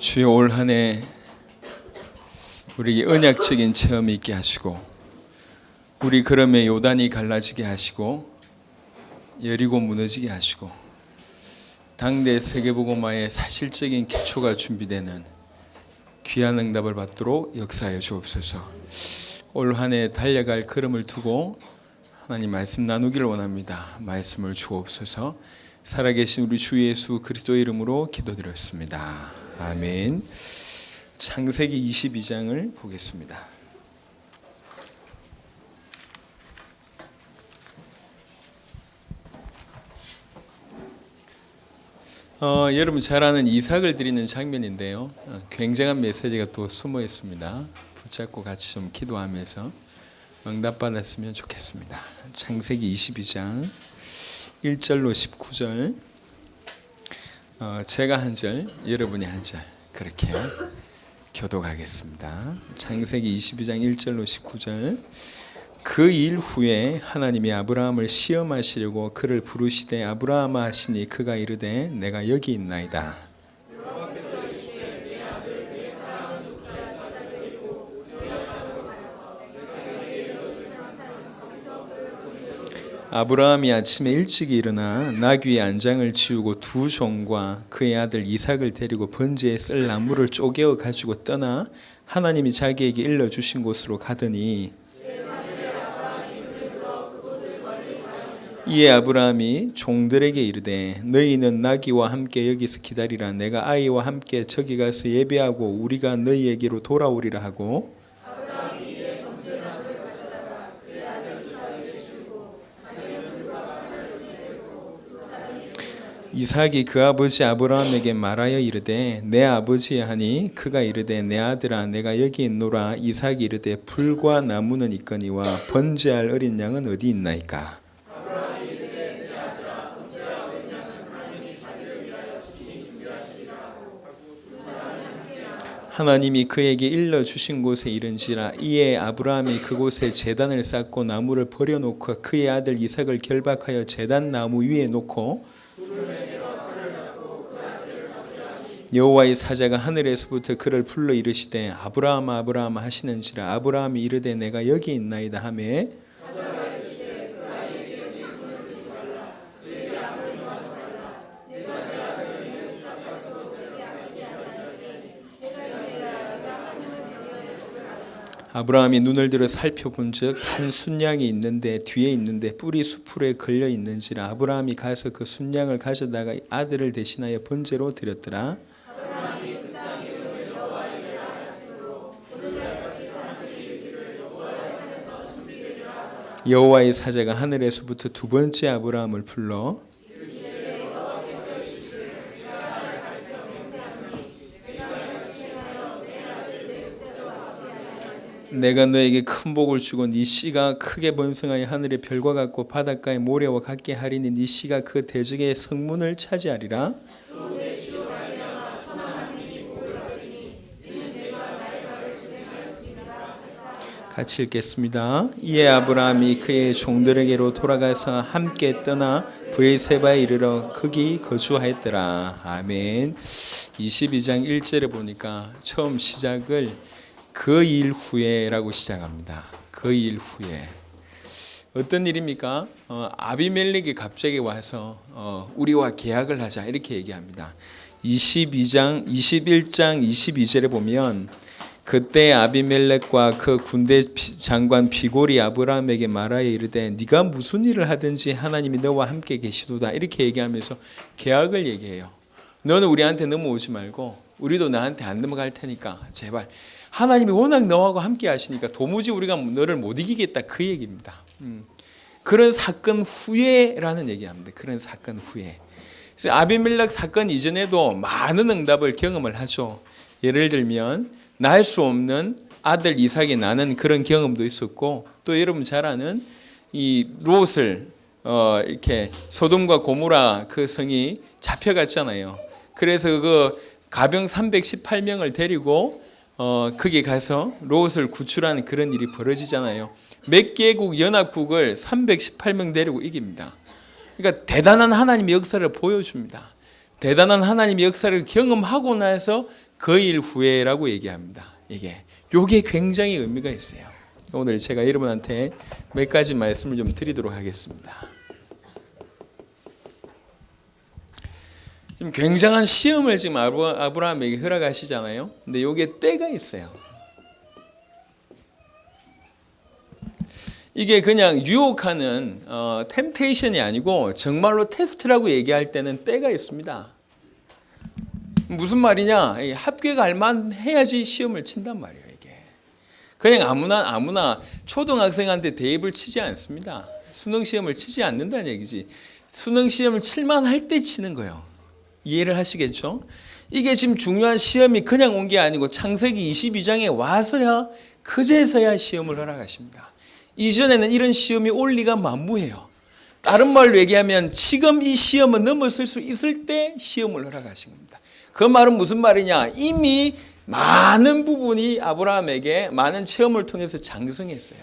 주여, 올 한 해 우리에게 언약적인 체험이 있게 하시고, 우리 걸음의 요단이 갈라지게 하시고, 여리고 무너지게 하시고, 당대 세계복음화의 사실적인 기초가 준비되는 귀한 응답을 받도록 역사하여 주옵소서. 올 한 해 달려갈 걸음을 두고 하나님 말씀 나누기를 원합니다. 말씀을 주옵소서. 살아계신 우리 주 예수 그리스도의 이름으로 기도드렸습니다. 아멘. 창세기 22장을 보겠습니다. 여러분 잘 아는 이삭을 드리는 장면인데요. 굉장한 메시지가 또 숨어 있습니다. 붙잡고 같이 좀 기도하면서 응답받았으면 좋겠습니다. 창세기 22장 1절로 19절, 제가 한 절, 여러분이 한 절, 그렇게 교독하겠습니다. 창세기 22장 1절로 19절. 그 일 후에 하나님이 아브라함을 시험하시려고 그를 부르시되 아브라함아 하시니 그가 이르되 내가 여기 있나이다. 아브라함이 아침에 일찍 일어나 나귀의 안장을 치우고 두 종과 그의 아들 이삭을 데리고 번제에 쓸 나무를 쪼개어 가지고 떠나 하나님이 자기에게 일러주신 곳으로 가더니, 이에 아브라함이 종들에게 이르되 너희는 나귀와 함께 여기서 기다리라. 내가 아이와 함께 저기 가서 예배하고 우리가 너희에게로 돌아오리라 하고, 이삭이 그 아버지 아브라함에게 말하여 이르되 내 아버지야 하니 그가 이르되 내 아들아 내가 여기 있노라. 이삭이 이르되 불과 나무는 있거니와 번제할 어린 양은 어디 있나이까. 하나님이 그에게 일러주신 곳에 이른지라. 이에 아브라함이 그곳에 제단을 쌓고 나무를 버려놓고 그의 아들 이삭을 결박하여 제단 나무 위에 놓고, 여호와의 사자가 하늘에서부터 그를 불러 이르시되 아브라함아 아브라함아 하시는지라. 아브라함이 이르되 내가 여기 있나이다 하매, 아브라함이 눈을 들어 살펴본즉 한 순양이 있는데 뒤에 있는데 뿔이 수풀에 걸려 있는지라. 아브라함이 가서 그 순양을 가져다가 아들을 대신하여 번제로 드렸더라. 여호와의 사자가 하늘에서부터 두 번째 아브라함을 불러 내가 너에게 큰 복을 주고 네 씨가 크게 번성하여 하늘의 별과 같고 바닷가의 모래와 같게 하리니 네 씨가 그 대적의 성문을 차지하리라. 같이 읽겠습니다. 이에 아브라함이 그의 종들에게로 돌아가서 함께 떠나 브에세바에 이르러 거기 거주하였더라. 아멘. 22장 1절에 보니까 처음 시작을 그 일 후에라고 시작합니다. 그 일 후에 어떤 일입니까? 아비멜렉이 갑자기 와서 우리와 계약을 하자 이렇게 얘기합니다. 21장 22절에 보면 그때 아비멜렉과 그 군대 장관 비골이 아브라함에게 말하여 이르되 네가 무슨 일을 하든지 하나님이 너와 함께 계시도다 이렇게 얘기하면서 계약을 얘기해요. 너는 우리한테 넘어오지 말고 우리도 나한테 안 넘어갈 테니까 제발, 하나님이 워낙 너하고 함께 하시니까 도무지 우리가 너를 못 이기겠다 그 얘기입니다. 그런 사건 후에라는 얘기합니다. 그런 사건 후에. 그래서 아비멜렉 사건 이전에도 많은 응답을 경험을 하죠. 예를 들면 날 수 없는 아들 이삭이 나는 그런 경험도 있었고, 또 여러분 잘 아는 이 롯을 이렇게 소돔과 고모라 그 성이 잡혀갔잖아요. 그래서 그 가병 318명을 데리고 거기 가서 롯을 구출하는 그런 일이 벌어지잖아요. 몇 개국 연합국을 318명 데리고 이깁니다. 그러니까 대단한 하나님의 역사를 보여줍니다. 대단한 하나님의 역사를 경험하고 나서 그 일 후에라고 얘기합니다. 요게 굉장히 의미가 있어요. 오늘 제가 여러분한테 몇 가지 말씀을 좀 드리도록 하겠습니다. 지금 굉장한 시험을 지금 아브라함에게 허락하시잖아요. 근데 요게 때가 있어요. 이게 그냥 유혹하는 템테이션이 아니고 정말로 테스트라고 얘기할 때는 때가 있습니다. 무슨 말이냐? 합격할 만 해야지 시험을 친단 말이에요. 이게 그냥 아무나 초등학생한테 대입을 치지 않습니다. 수능 시험을 치지 않는다는 얘기지. 수능 시험을 칠만 할 때 치는 거예요. 이해를 하시겠죠? 이게 지금 중요한 시험이 그냥 온 게 아니고 창세기 22장에 와서야 그제서야 시험을 허락하십니다. 이전에는 이런 시험이 올 리가 만무해요. 다른 말로 얘기하면 지금 이 시험은 넘어설 수 있을 때 시험을 허락하신 겁니다. 그 말은 무슨 말이냐? 이미 많은 부분이 아브라함에게 많은 체험을 통해서 장성했어요.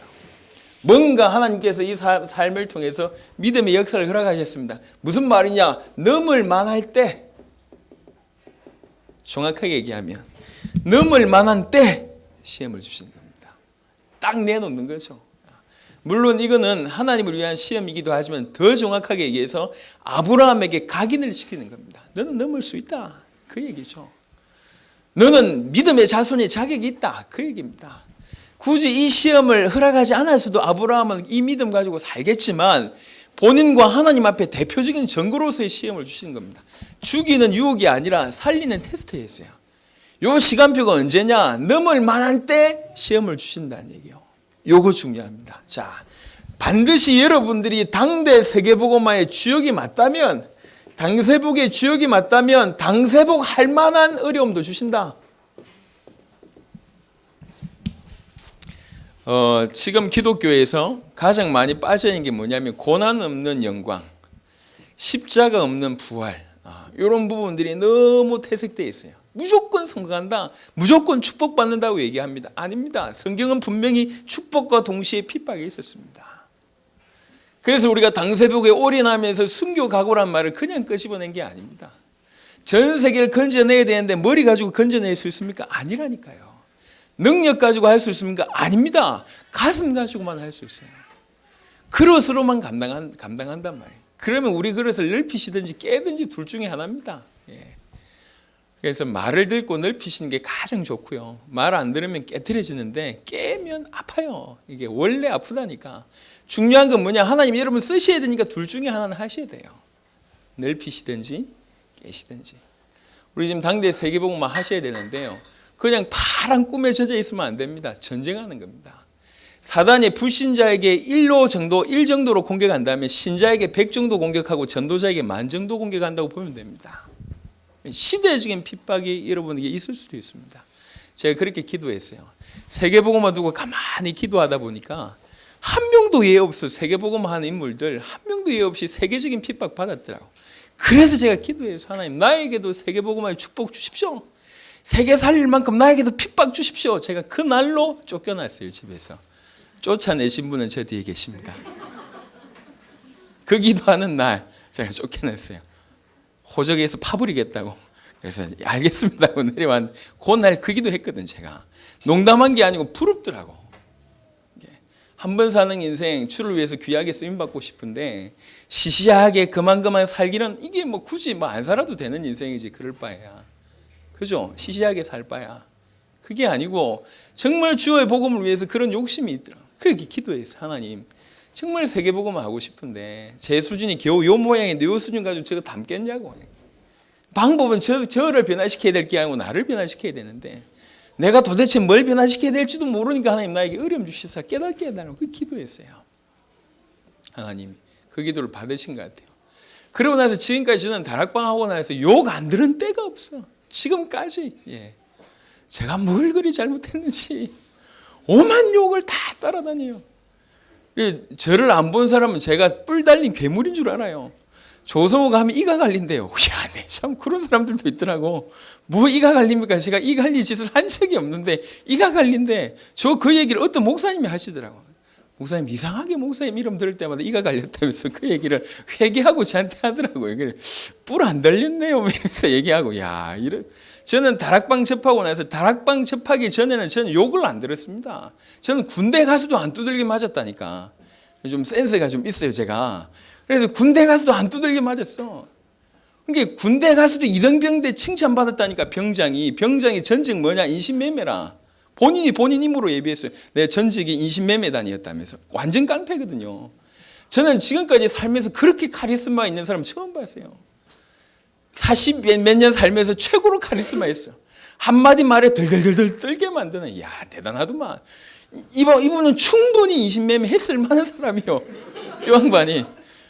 뭔가 하나님께서 이 삶을 통해서 믿음의 역사를 허락하셨습니다. 무슨 말이냐? 넘을 만할 때, 정확하게 얘기하면 넘을 만한 때 시험을 주시는 겁니다. 딱 내놓는 거죠. 물론 이거는 하나님을 위한 시험이기도 하지만 더 정확하게 얘기해서 아브라함에게 각인을 시키는 겁니다. 너는 넘을 수 있다. 그 얘기죠. 너는 믿음의 자손의 자격이 있다. 그 얘기입니다. 굳이 이 시험을 허락하지 않았어도 아브라함은 이 믿음 가지고 살겠지만 본인과 하나님 앞에 대표적인 증거로서의 시험을 주시는 겁니다. 죽이는 유혹이 아니라 살리는 테스트였어요. 요 시간표가 언제냐? 넘을 만한 때 시험을 주신다는 얘기예요. 요거 중요합니다. 자, 반드시 여러분들이 당대 세계복음화의 주역이 맞다면, 당세복의 주역이 맞다면 당세복 할 만한 어려움도 주신다. 지금 기독교에서 가장 많이 빠져있는 게 뭐냐면 고난 없는 영광, 십자가 없는 부활, 이런 부분들이 너무 퇴색되어 있어요. 무조건 성공한다, 무조건 축복받는다고 얘기합니다. 아닙니다. 성경은 분명히 축복과 동시에 핍박이 있었습니다. 그래서 우리가 당세복에 올인하면서 순교 각오란 말을 그냥 끄집어낸 게 아닙니다. 전 세계를 건져내야 되는데 머리 가지고 건져낼 수 있습니까? 아니라니까요. 능력 가지고 할 수 있습니까? 아닙니다. 가슴 가지고만 할 수 있어요. 그릇으로만 감당한단 말이에요. 그러면 우리 그릇을 넓히시든지 깨든지 둘 중에 하나입니다. 그래서 말을 듣고 넓히시는 게 가장 좋고요. 말 안 들으면 깨트려지는데 깨면 아파요. 이게 원래 아프다니까. 중요한 건 뭐냐? 하나님 여러분 쓰셔야 되니까 둘 중에 하나는 하셔야 돼요. 넓히시든지 깨시든지. 우리 지금 당대 세계복음화 하셔야 되는데요. 그냥 파란 꿈에 젖어 있으면 안 됩니다. 전쟁하는 겁니다. 사단이 불신자에게 1 정도로 공격한다면 신자에게 100 정도 공격하고 전도자에게 10,000 정도 공격한다고 보면 됩니다. 시대적인 핍박이 여러분에게 있을 수도 있습니다. 제가 그렇게 기도했어요. 세계복음화 두고 가만히 기도하다 보니까 한 명도 예외 없어. 세계복음화 하는 인물들 한 명도 예외 없이 세계적인 핍박 받았더라고. 그래서 제가 기도해서 하나님 나에게도 세계복음화의 축복 주십시오. 세계 살릴 만큼 나에게도 핍박 주십시오. 제가 그 날로 쫓겨났어요. 집에서. 쫓아내신 분은 저 뒤에 계십니다. 그 기도하는 날 제가 쫓겨났어요. 호적에서 파버리겠다고. 그래서 알겠습니다 하고 내려왔는데 그날 그 기도했거든. 제가 농담한 게 아니고 부럽더라고. 한 번 사는 인생 주를 위해서 귀하게 쓰임받고 싶은데 시시하게 그만 살기는 이게 뭐 굳이 뭐 안 살아도 되는 인생이지. 그럴 바에야. 그죠? 시시하게 살 바야. 그게 아니고 정말 주의 복음을 위해서 그런 욕심이 있더라. 그렇게 기도했어. 하나님 정말 세계복음을 하고 싶은데 제 수준이 겨우 요 모양인데 요 수준 가지고 저거 담겠냐고. 방법은 저를 변화시켜야 될 게 아니고 나를 변화시켜야 되는데 내가 도대체 뭘 변화시켜야 될지도 모르니까 하나님 나에게 어려움 주시사 깨닫게 해달라고 그 기도했어요. 하나님 그 기도를 받으신 것 같아요. 그러고 나서 지금까지 저는 다락방하고 나서 욕 안 들은 때가 없어. 지금까지. 제가 뭘 그리 잘못했는지 오만 욕을 다 따라다녀요. 저를 안 본 사람은 제가 뿔 달린 괴물인 줄 알아요. 조성호가 하면 이가 갈린대요. 야, 네, 참 그런 사람들도 있더라고. 뭐 이가 갈립니까? 제가 이 갈릴 짓을 한 적이 없는데 이가 갈린대. 저 그 얘기를 어떤 목사님이 하시더라고. 목사님 이상하게 목사님 이름 들을 때마다 이가 갈렸다면서 그 얘기를 회개하고 저한테 하더라고요. 뿔 안 달렸네요. 이러면서 얘기하고 야, 저는 다락방 접하고 나서 다락방 접하기 전에는 저는 욕을 안 들었습니다. 저는 군대 가서도 안 두들겨 맞았다니까. 좀 센스가 좀 있어요, 제가. 그래서 군대 가서도 안 두들겨 맞았어. 그러니까 군대 가서도 이등병대 칭찬받았다니까. 병장이 전직 뭐냐? 인신매매라. 본인 힘으로 예비했어요. 내 전직이 인신매매단이었다면서. 완전 깡패거든요. 저는 지금까지 살면서 그렇게 카리스마 있는 사람 처음 봤어요. 40 몇 년 살면서 최고로 카리스마 있어요. 한마디 말에 덜덜덜 떨게 만드는. 이야, 대단하더만. 이분은 충분히 인신매매 했을 만한 사람이요.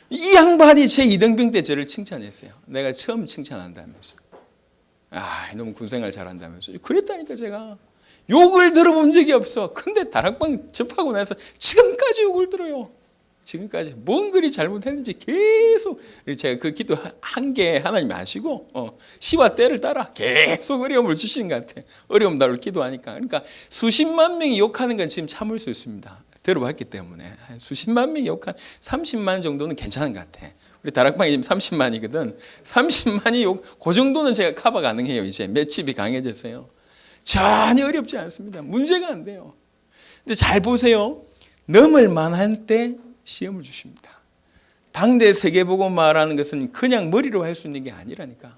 이 양반이 제 이등병 때 저를 칭찬했어요. 내가 처음 칭찬한다면서. 너무 군생활 잘한다면서. 그랬다니까 제가. 욕을 들어본 적이 없어. 근데 다락방 접하고 나서 지금까지 욕을 들어요. 지금까지 뭔 그리 잘못했는지 계속 제가 그 기도 한 개 하나님 아시고 시와 때를 따라 계속 어려움을 주시는 것 같아요. 어려움 달로 기도하니까. 그러니까 수십만 명이 욕하는 건 지금 참을 수 있습니다. 들어봤기 때문에. 수십만 명이 욕한 30만 정도는 괜찮은 것 같아. 우리 다락방이 지금 30만이거든. 30만이 욕, 그 정도는 제가 커버 가능해요. 이제 맷집이 강해졌어요. 전혀 어렵지 않습니다. 문제가 안 돼요. 근데 잘 보세요. 넘을 만한 때 시험을 주십니다. 당대 세계보고 말하는 것은 그냥 머리로 할 수 있는 게 아니라니까.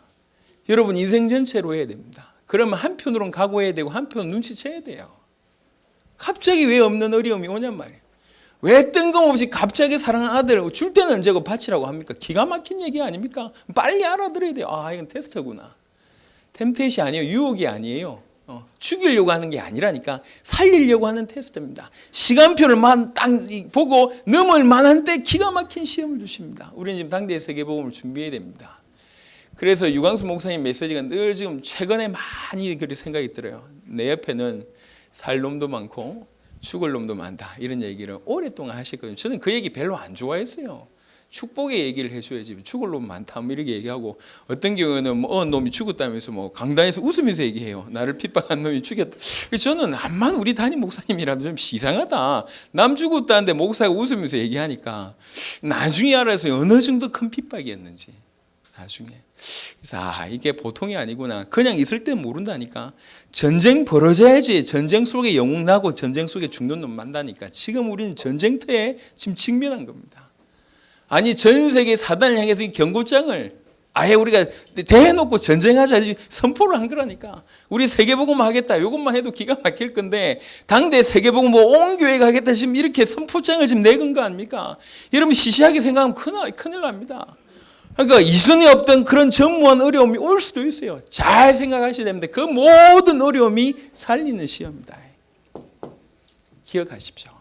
여러분 인생 전체로 해야 됩니다. 그러면 한편으로는 각오해야 되고 한편으로는 눈치채야 돼요. 갑자기 왜 없는 어려움이 오냔 말이에요. 왜 뜬금없이 갑자기 사랑하는 아들 줄 때는 언제고 바치라고 합니까? 기가 막힌 얘기 아닙니까? 빨리 알아들어야 돼요. 이건 테스트구나. 템테이시 아니에요. 유혹이 아니에요. 죽이려고 하는 게 아니라니까. 살리려고 하는 테스트입니다. 시간표를만 딱 보고 넘을 만한 때 기가 막힌 시험을 주십니다. 우리는 지금 당대의 세계복음을 준비해야 됩니다. 그래서 유광수 목사님 메시지가 늘 지금 최근에 많이 그렇게 생각이 들어요. 내 옆에는 살 놈도 많고 죽을 놈도 많다. 이런 얘기를 오랫동안 하셨거든요. 저는 그 얘기 별로 안 좋아했어요. 축복의 얘기를 해줘야지. 죽을 놈 많다. 이렇게 얘기하고 어떤 경우에는 놈이 죽었다면서 강단에서 웃으면서 얘기해요. 나를 핍박한 놈이 죽였다. 저는 암만 우리 담임 목사님이라도 좀 이상하다. 남 죽었다는데 목사가 웃으면서 얘기하니까 나중에 알아서 어느 정도 큰 핍박이었는지. 나중에. 그래서 이게 보통이 아니구나. 그냥 있을 때 모른다니까. 전쟁 벌어져야지. 전쟁 속에 영웅 나고 전쟁 속에 죽는 놈 만나니까. 지금 우리는 전쟁터에 지금 직면한 겁니다. 아니 전 세계 사단을 향해서 경고장을 아예 우리가 대놓고 전쟁하자 선포를 한 거라니까. 우리 세계복음 하겠다. 이것만 해도 기가 막힐 건데 당대 세계복음 온 교회가 하겠다 지금 이렇게 선포장을 지금 내건 거 아닙니까? 여러분 시시하게 생각하면 큰일 납니다. 그러니까 이전에 없던 그런 전무한 어려움이 올 수도 있어요. 잘 생각하셔야 됩니다. 그 모든 어려움이 살리는 시험이다. 기억하십시오.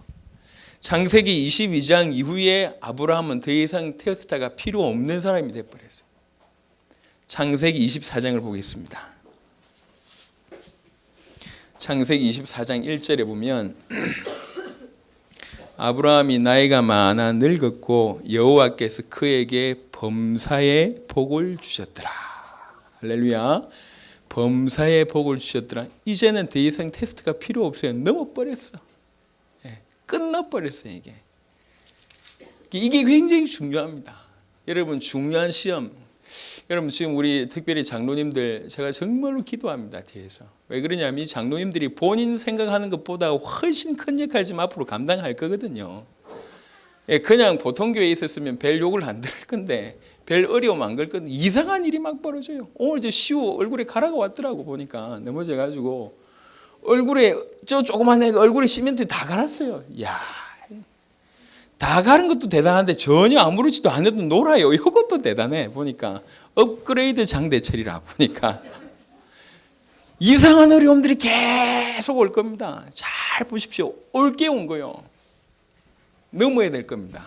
창세기 22장 이후에 아브라함은 더 이상 테스트가 필요 없는 사람이 되어버렸어요. 창세기 24장을 보겠습니다. 창세기 24장 1절에 보면 아브라함이 나이가 많아 늙었고 여호와께서 그에게 범사의 복을 주셨더라. 할렐루야. 범사의 복을 주셨더라. 이제는 더 이상 테스트가 필요 없어요. 넘어버렸어. 끝나버렸어요. 이게 굉장히 중요합니다. 여러분 중요한 시험. 여러분 지금 우리 특별히 장로님들 제가 정말로 기도합니다. 뒤에서. 왜 그러냐면 이 장로님들이 본인 생각하는 것보다 훨씬 큰 역할 지금 앞으로 감당할 거거든요. 그냥 보통 교회에 있었으면 별 욕을 안 들을 건데 별 어려움 안 걸 건데 이상한 일이 막 벌어져요. 오늘 저 시우 얼굴에 가라가 왔더라고. 보니까 넘어져가지고 얼굴에 저 조그만 애가 얼굴에 시멘트 다 갈았어요. 야, 다 가른 것도 대단한데 전혀 아무렇지도 않아도 놀아요. 이것도 대단해. 보니까 업그레이드 장대철이라 보니까 이상한 어려움들이 계속 올 겁니다. 잘 보십시오. 올게 온 거요. 넘어야 될 겁니다.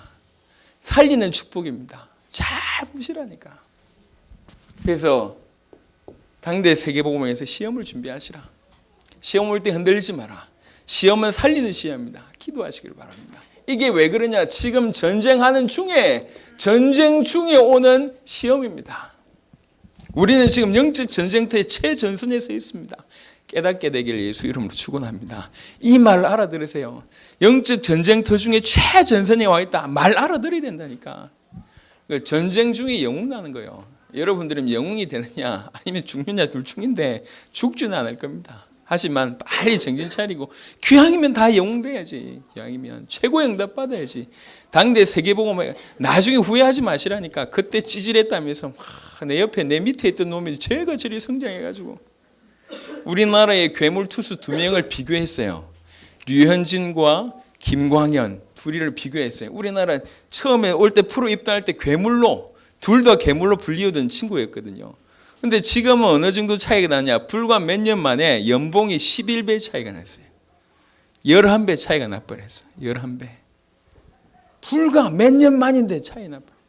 살리는 축복입니다. 잘 보시라니까. 그래서 당대 세계복음에서 시험을 준비하시라. 시험 올 때 흔들리지 마라. 시험은 살리는 시험입니다. 기도하시길 바랍니다. 이게 왜 그러냐? 지금 전쟁 중에 오는 시험입니다. 우리는 지금 영적 전쟁터의 최전선에 서 있습니다. 깨닫게 되길 예수 이름으로 축원합니다. 이 말을 알아들으세요. 영적 전쟁터 중에 최전선에 와 있다. 말 알아들어야 된다니까. 전쟁 중에 영웅 나는 거예요. 여러분들은 영웅이 되느냐 아니면 죽느냐 둘 중인데 죽지는 않을 겁니다. 하지만 빨리 정신 차리고 귀향이면 다 영웅 돼야지. 귀향이면 최고의 응답 받아야지. 당대 세계복음 나중에 후회하지 마시라니까. 그때 찌질했다면서 내 옆에 내 밑에 있던 놈이 제가 저리 성장해가지고 우리나라의 괴물 투수 2명을 비교했어요. 류현진과 김광현 둘이를 비교했어요. 우리나라 처음에 올 때 프로 입단할 때 괴물로 둘 다 괴물로 불리우던 친구였거든요. 근데 지금은 어느 정도 차이가 나냐? 불과 몇 년 만에 연봉이 11배 차이가 났어요. 11배 차이가 나버렸어요. 11배. 불과 몇 년 만인데 차이 나버렸어요.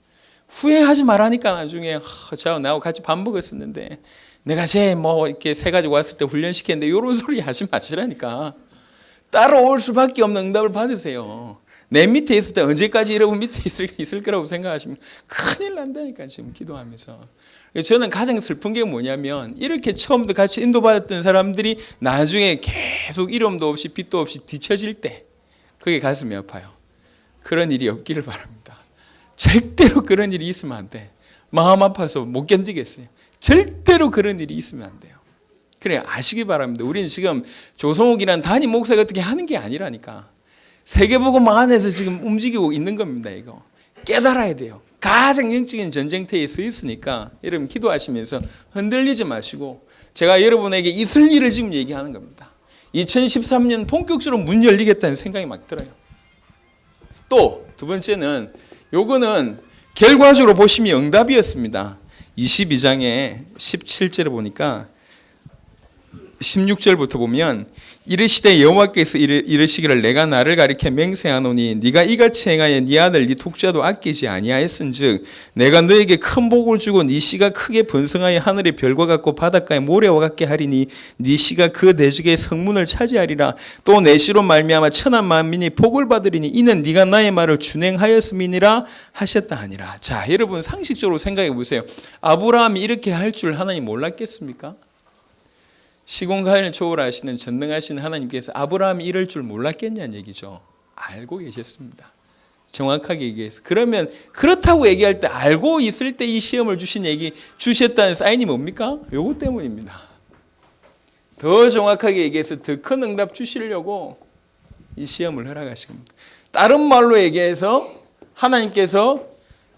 후회하지 말라니까. 나중에 저하고 나하고 같이 밥 먹었었는데 내가 쟤 뭐 이렇게 세 가지고 왔을 때 훈련시켰는데 이런 소리 하지 마시라니까. 따라올 수밖에 없는 응답을 받으세요. 내 밑에 있을 때 언제까지 여러분 밑에 있을 거라고 생각하시면 큰일 난다니까. 지금 기도하면서. 저는 가장 슬픈 게 뭐냐면 이렇게 처음부터 같이 인도받았던 사람들이 나중에 계속 이름도 없이 빛도 없이 뒤처질 때 그게 가슴이 아파요. 그런 일이 없기를 바랍니다. 절대로 그런 일이 있으면 안 돼. 마음 아파서 못 견디겠어요. 절대로 그런 일이 있으면 안 돼요. 그래 아시기 바랍니다. 우리는 지금 조성욱이라는 단임 목사가 어떻게 하는 게 아니라니까. 세계복음 안에서 지금 움직이고 있는 겁니다. 이거 깨달아야 돼요. 가장 영적인 전쟁터에 서 있으니까 여러분 기도하시면서 흔들리지 마시고 제가 여러분에게 있을 일을 지금 얘기하는 겁니다. 2013년 본격적으로 문 열리겠다는 생각이 막 들어요. 또 두 번째는 요거는 결과적으로 보시면 응답이었습니다. 22장에 17절을 보니까 16절부터 보면 이르시되 여호와께서 이르시기를 내가 나를 가리켜 맹세하노니 네가 이같이 행하여 네 아들 네 독자도 아끼지 아니하였은즉 내가 너에게 큰 복을 주고 네 씨가 크게 번성하여 하늘의 별과 같고 바닷가의 모래와 같게 하리니 네 씨가 그 대적의 성문을 차지하리라. 또 내 씨로 말미암아 천한 만민이 복을 받으리니 이는 네가 나의 말을 준행하였음이니라 하셨다 하니라. 자, 여러분 상식적으로 생각해 보세요. 아브라함이 이렇게 할 줄 하나님 몰랐겠습니까? 시공간을 초월하시는 전능하신 하나님께서 아브라함이 이럴 줄 몰랐겠냐는 얘기죠. 알고 계셨습니다. 정확하게 얘기해서. 그러면 그렇다고 얘기할 때 알고 있을 때 이 시험을 주셨다는 사인이 뭡니까? 요거 때문입니다. 더 정확하게 얘기해서 더 큰 응답 주시려고 이 시험을 허락하신 겁니다. 다른 말로 얘기해서 하나님께서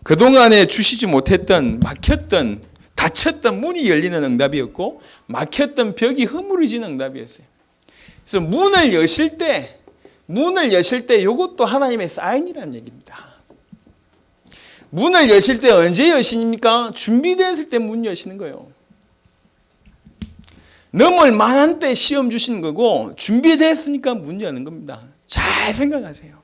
그동안에 주시지 못했던 막혔던 닫혔던 문이 열리는 응답이었고 막혔던 벽이 허물어지는 응답이었어요. 그래서 문을 여실 때 이것도 하나님의 사인이라는 얘기입니다. 문을 여실 때 언제 여십니까? 준비됐을 때 문 여시는 거예요. 넘을 만한 때 시험 주시는 거고 준비됐으니까 문 여는 겁니다. 잘 생각하세요.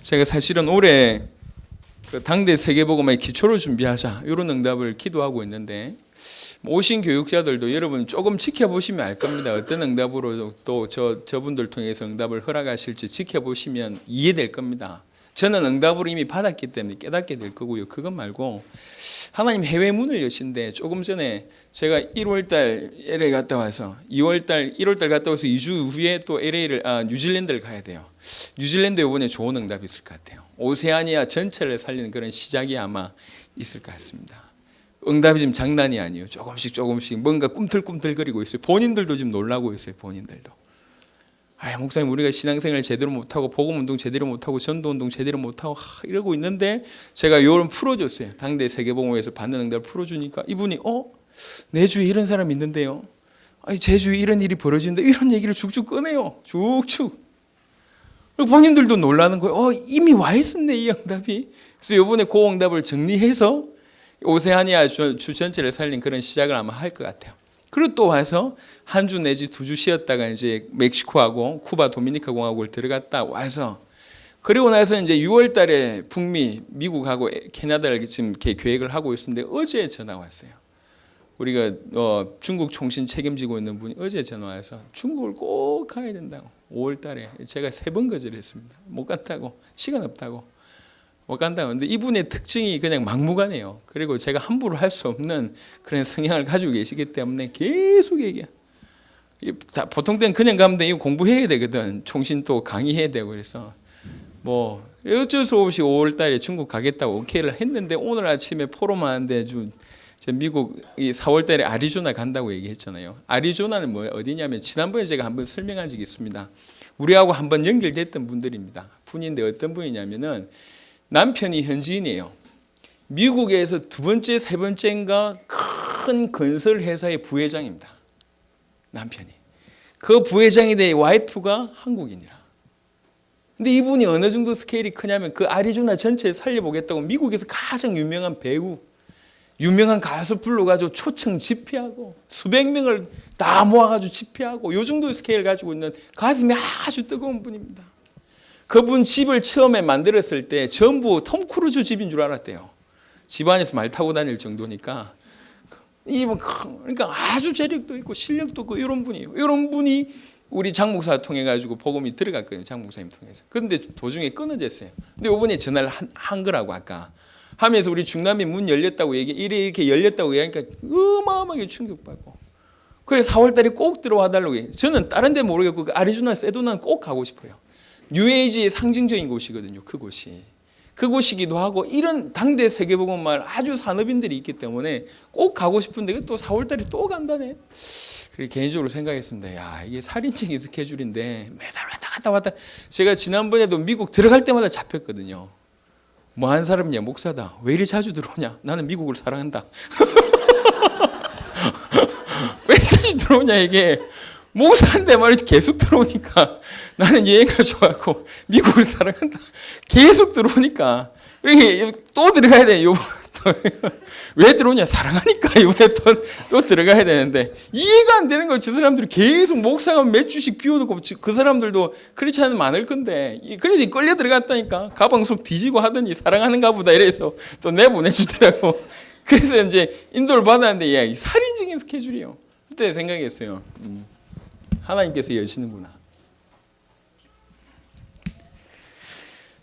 제가 사실은 올해 당대 세계복음의 기초를 준비하자 이런 응답을 기도하고 있는데 오신 교육자들도 여러분 조금 지켜보시면 알 겁니다. 어떤 응답으로 또 저분들 통해서 응답을 허락하실지 지켜보시면 이해될 겁니다. 저는 응답으로 이미 받았기 때문에 깨닫게 될 거고요. 그것 말고 하나님 해외 문을 여신데 조금 전에 제가 1월달 LA 갔다 와서 1월달 갔다 와서 2주 후에 또 뉴질랜드를 가야 돼요. 뉴질랜드 이번에 좋은 응답이 있을 것 같아요. 오세아니아 전체를 살리는 그런 시작이 아마 있을 것 같습니다. 응답이 지금 장난이 아니에요. 조금씩 뭔가 꿈틀꿈틀거리고 있어요. 본인들도 지금 놀라고 있어요. 본인들도. 목사님 우리가 신앙생활 제대로 못하고 복음운동 제대로 못하고 전도운동 제대로 못하고 이러고 있는데 제가 요런 풀어줬어요. 당대 세계복음에서 받는 응답을 풀어주니까 이분이 내 주위에 이런 사람이 있는데요. 제 주위에 이런 일이 벌어지는데 이런 얘기를 쭉쭉 꺼내요. 쭉쭉. 그리고 본인들도 놀라는 거예요. 이미 와 있었네 이 응답이. 그래서 이번에 그 응답을 정리해서 오세아니아 주 전체를 살린 그런 시작을 아마 할 것 같아요. 그리고 또 와서 한 주 내지 2주 쉬었다가 이제 멕시코하고 쿠바 도미니카 공화국을 들어갔다 와서 그리고 나서 이제 6월 달에 북미 미국하고 캐나다를 지금 이렇게 계획을 하고 있었는데 어제 전화 왔어요. 우리가 중국 총신 책임지고 있는 분이 어제 전화 와서 중국을 꼭 가야 된다고 5월 달에 제가 3번 거절했습니다. 못 간다고 시간 없다고 못 간다고. 근데 이분의 특징이 그냥 막무가내요. 그리고 제가 함부로 할 수 없는 그런 성향을 가지고 계시기 때문에 계속 얘기해요. 보통 때는 그냥 가면 돼. 이거 공부해야 되거든. 총신 또 강의해야 되고 그래서 어쩔 수 없이 5월 달에 중국 가겠다고 오케이를 했는데 오늘 아침에 포로만 하는데 저 미국 4월 달에 아리조나 간다고 얘기했잖아요. 아리조나는 뭐예요? 어디냐면 지난번에 제가 한번 설명한 적이 있습니다. 우리하고 한번 연결됐던 분들입니다. 분인데 어떤 분이냐면은 남편이 현지인이에요. 미국에서 두 번째, 세 번째인가 큰 건설 회사의 부회장입니다. 남편이. 그 부회장이 된 와이프가 한국인이라. 근데 이분이 어느 정도 스케일이 크냐면 그 아리조나 전체를 살려보겠다고 미국에서 가장 유명한 배우, 유명한 가수 불러가지고 초청 집회하고 수백 명을 다 모아가지고 집회하고 요 정도 스케일 가지고 있는 가슴이 아주 뜨거운 분입니다. 그분 집을 처음에 만들었을 때 전부 톰 크루즈 집인 줄 알았대요. 집안에서 말 타고 다닐 정도니까. 이분 그러니까 아주 재력도 있고 실력도 있고 이런 분이에요. 이런 분이 우리 장 목사 통해 가지고 복음이 들어갔거든요. 장 목사님 통해서. 그런데 도중에 끊어졌어요. 근데 이번에 전화를 한 거라고 아까 하면서 우리 중남미 문 열렸다고 이렇게 열렸다고 얘기하니까 어마어마하게 충격받고. 그래 4월 달에 꼭 들어와 달라고 해요. 저는 다른 데 모르겠고 그 아리조나 세도나는 꼭 가고 싶어요. 뉴에이지의 상징적인 곳이거든요. 그곳이. 그곳이기도 하고 이런 당대 세계복음만 아주 산업인들이 있기 때문에 꼭 가고 싶은데 또 4월 달에 또 간다네. 그래 개인적으로 생각했습니다. 야, 이게 살인적인 스케줄인데 매달 왔다. 제가 지난번에도 미국 들어갈 때마다 잡혔거든요. 뭐 한 사람이냐, 목사다. 왜 이리 자주 들어오냐? 나는 미국을 사랑한다. 왜 이리 자주 들어오냐 이게. 목사인데 말이지 계속 들어오니까 나는 여행을 좋아하고 미국을 사랑한다. 계속 들어오니까 또 들어가야 돼. 왜 들어오냐? 사랑하니까 이번에 또 들어가야 되는데 이해가 안 되는 거예요. 저 사람들이 계속 목사가 몇 주씩 비워두고 그 사람들도 크리스찬은 많을 건데 그래도 끌려 들어갔다니까. 가방 속 뒤지고 하더니 사랑하는가 보다 이래서 또 내보내주더라고. 그래서 이제 인도를 받았는데 야, 살인적인 스케줄이에요. 그때 생각했어요. 하나님께서 여시는구나.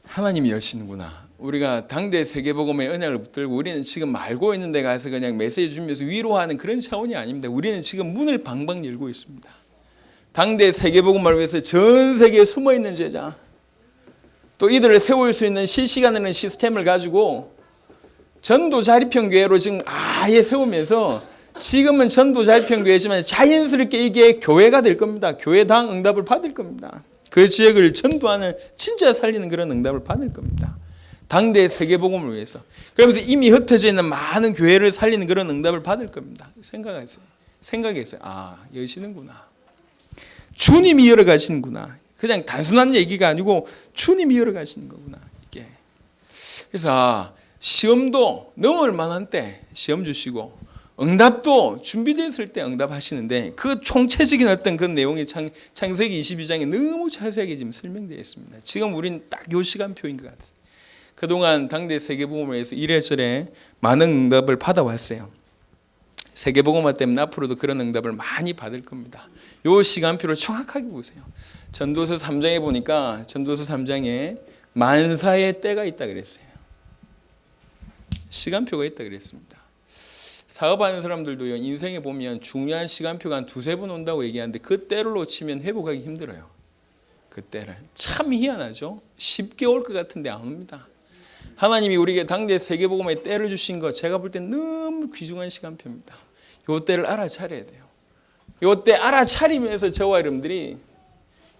하나님이 여시는구나. 우리가 당대 세계복음의 은혜를 붙들고 우리는 지금 알고 있는 데 가서 그냥 메시지 주면서 위로하는 그런 차원이 아닙니다. 우리는 지금 문을 방방 열고 있습니다. 당대 세계복음을 위해서 전 세계에 숨어있는 제자, 또 이들을 세울 수 있는 실시간에는 시스템을 가지고 전도 자립형 교회로 지금 아예 세우면서 지금은 전도 자립형 교회지만 자연스럽게 이게 교회가 될 겁니다. 교회당 응답을 받을 겁니다. 그 지역을 전도하는 진짜 살리는 그런 응답을 받을 겁니다. 당대 세계복음을 위해서. 그러면서 이미 흩어져 있는 많은 교회를 살리는 그런 응답을 받을 겁니다. 생각했어요. 아, 여시는구나. 주님이 열어가시는구나. 그냥 단순한 얘기가 아니고 주님이 열어가시는 거구나. 이게. 그래서 시험도 넘을 만한 때 시험 주시고 응답도 준비됐을 때 응답하시는데 그 총체적인 어떤 그 내용이 창세기 22장에 너무 자세하게 지금 설명되어 있습니다. 지금 우리는 딱 요 시간표인 것 같아요. 그동안 당대 세계복음을 위해서 이래저래 많은 응답을 받아왔어요. 세계복음화 때문에 앞으로도 그런 응답을 많이 받을 겁니다. 요 시간표를 정확하게 보세요. 전도서 3장에 보니까 전도서 3장에 만사의 때가 있다 그랬어요. 시간표가 있다 그랬습니다. 사업하는 사람들도요, 인생에 보면 중요한 시간표가 한 두세 번 온다고 얘기하는데 그 때를 놓치면 회복하기 힘들어요. 그 때를. 참 희한하죠? 쉽게 올 것 같은데 안 옵니다. 하나님이 우리에게 당대 세계복음의 때를 주신 거 제가 볼 때 너무 귀중한 시간표입니다. 요 때를 알아차려야 돼요. 요 때 알아차리면서 저와 여러분들이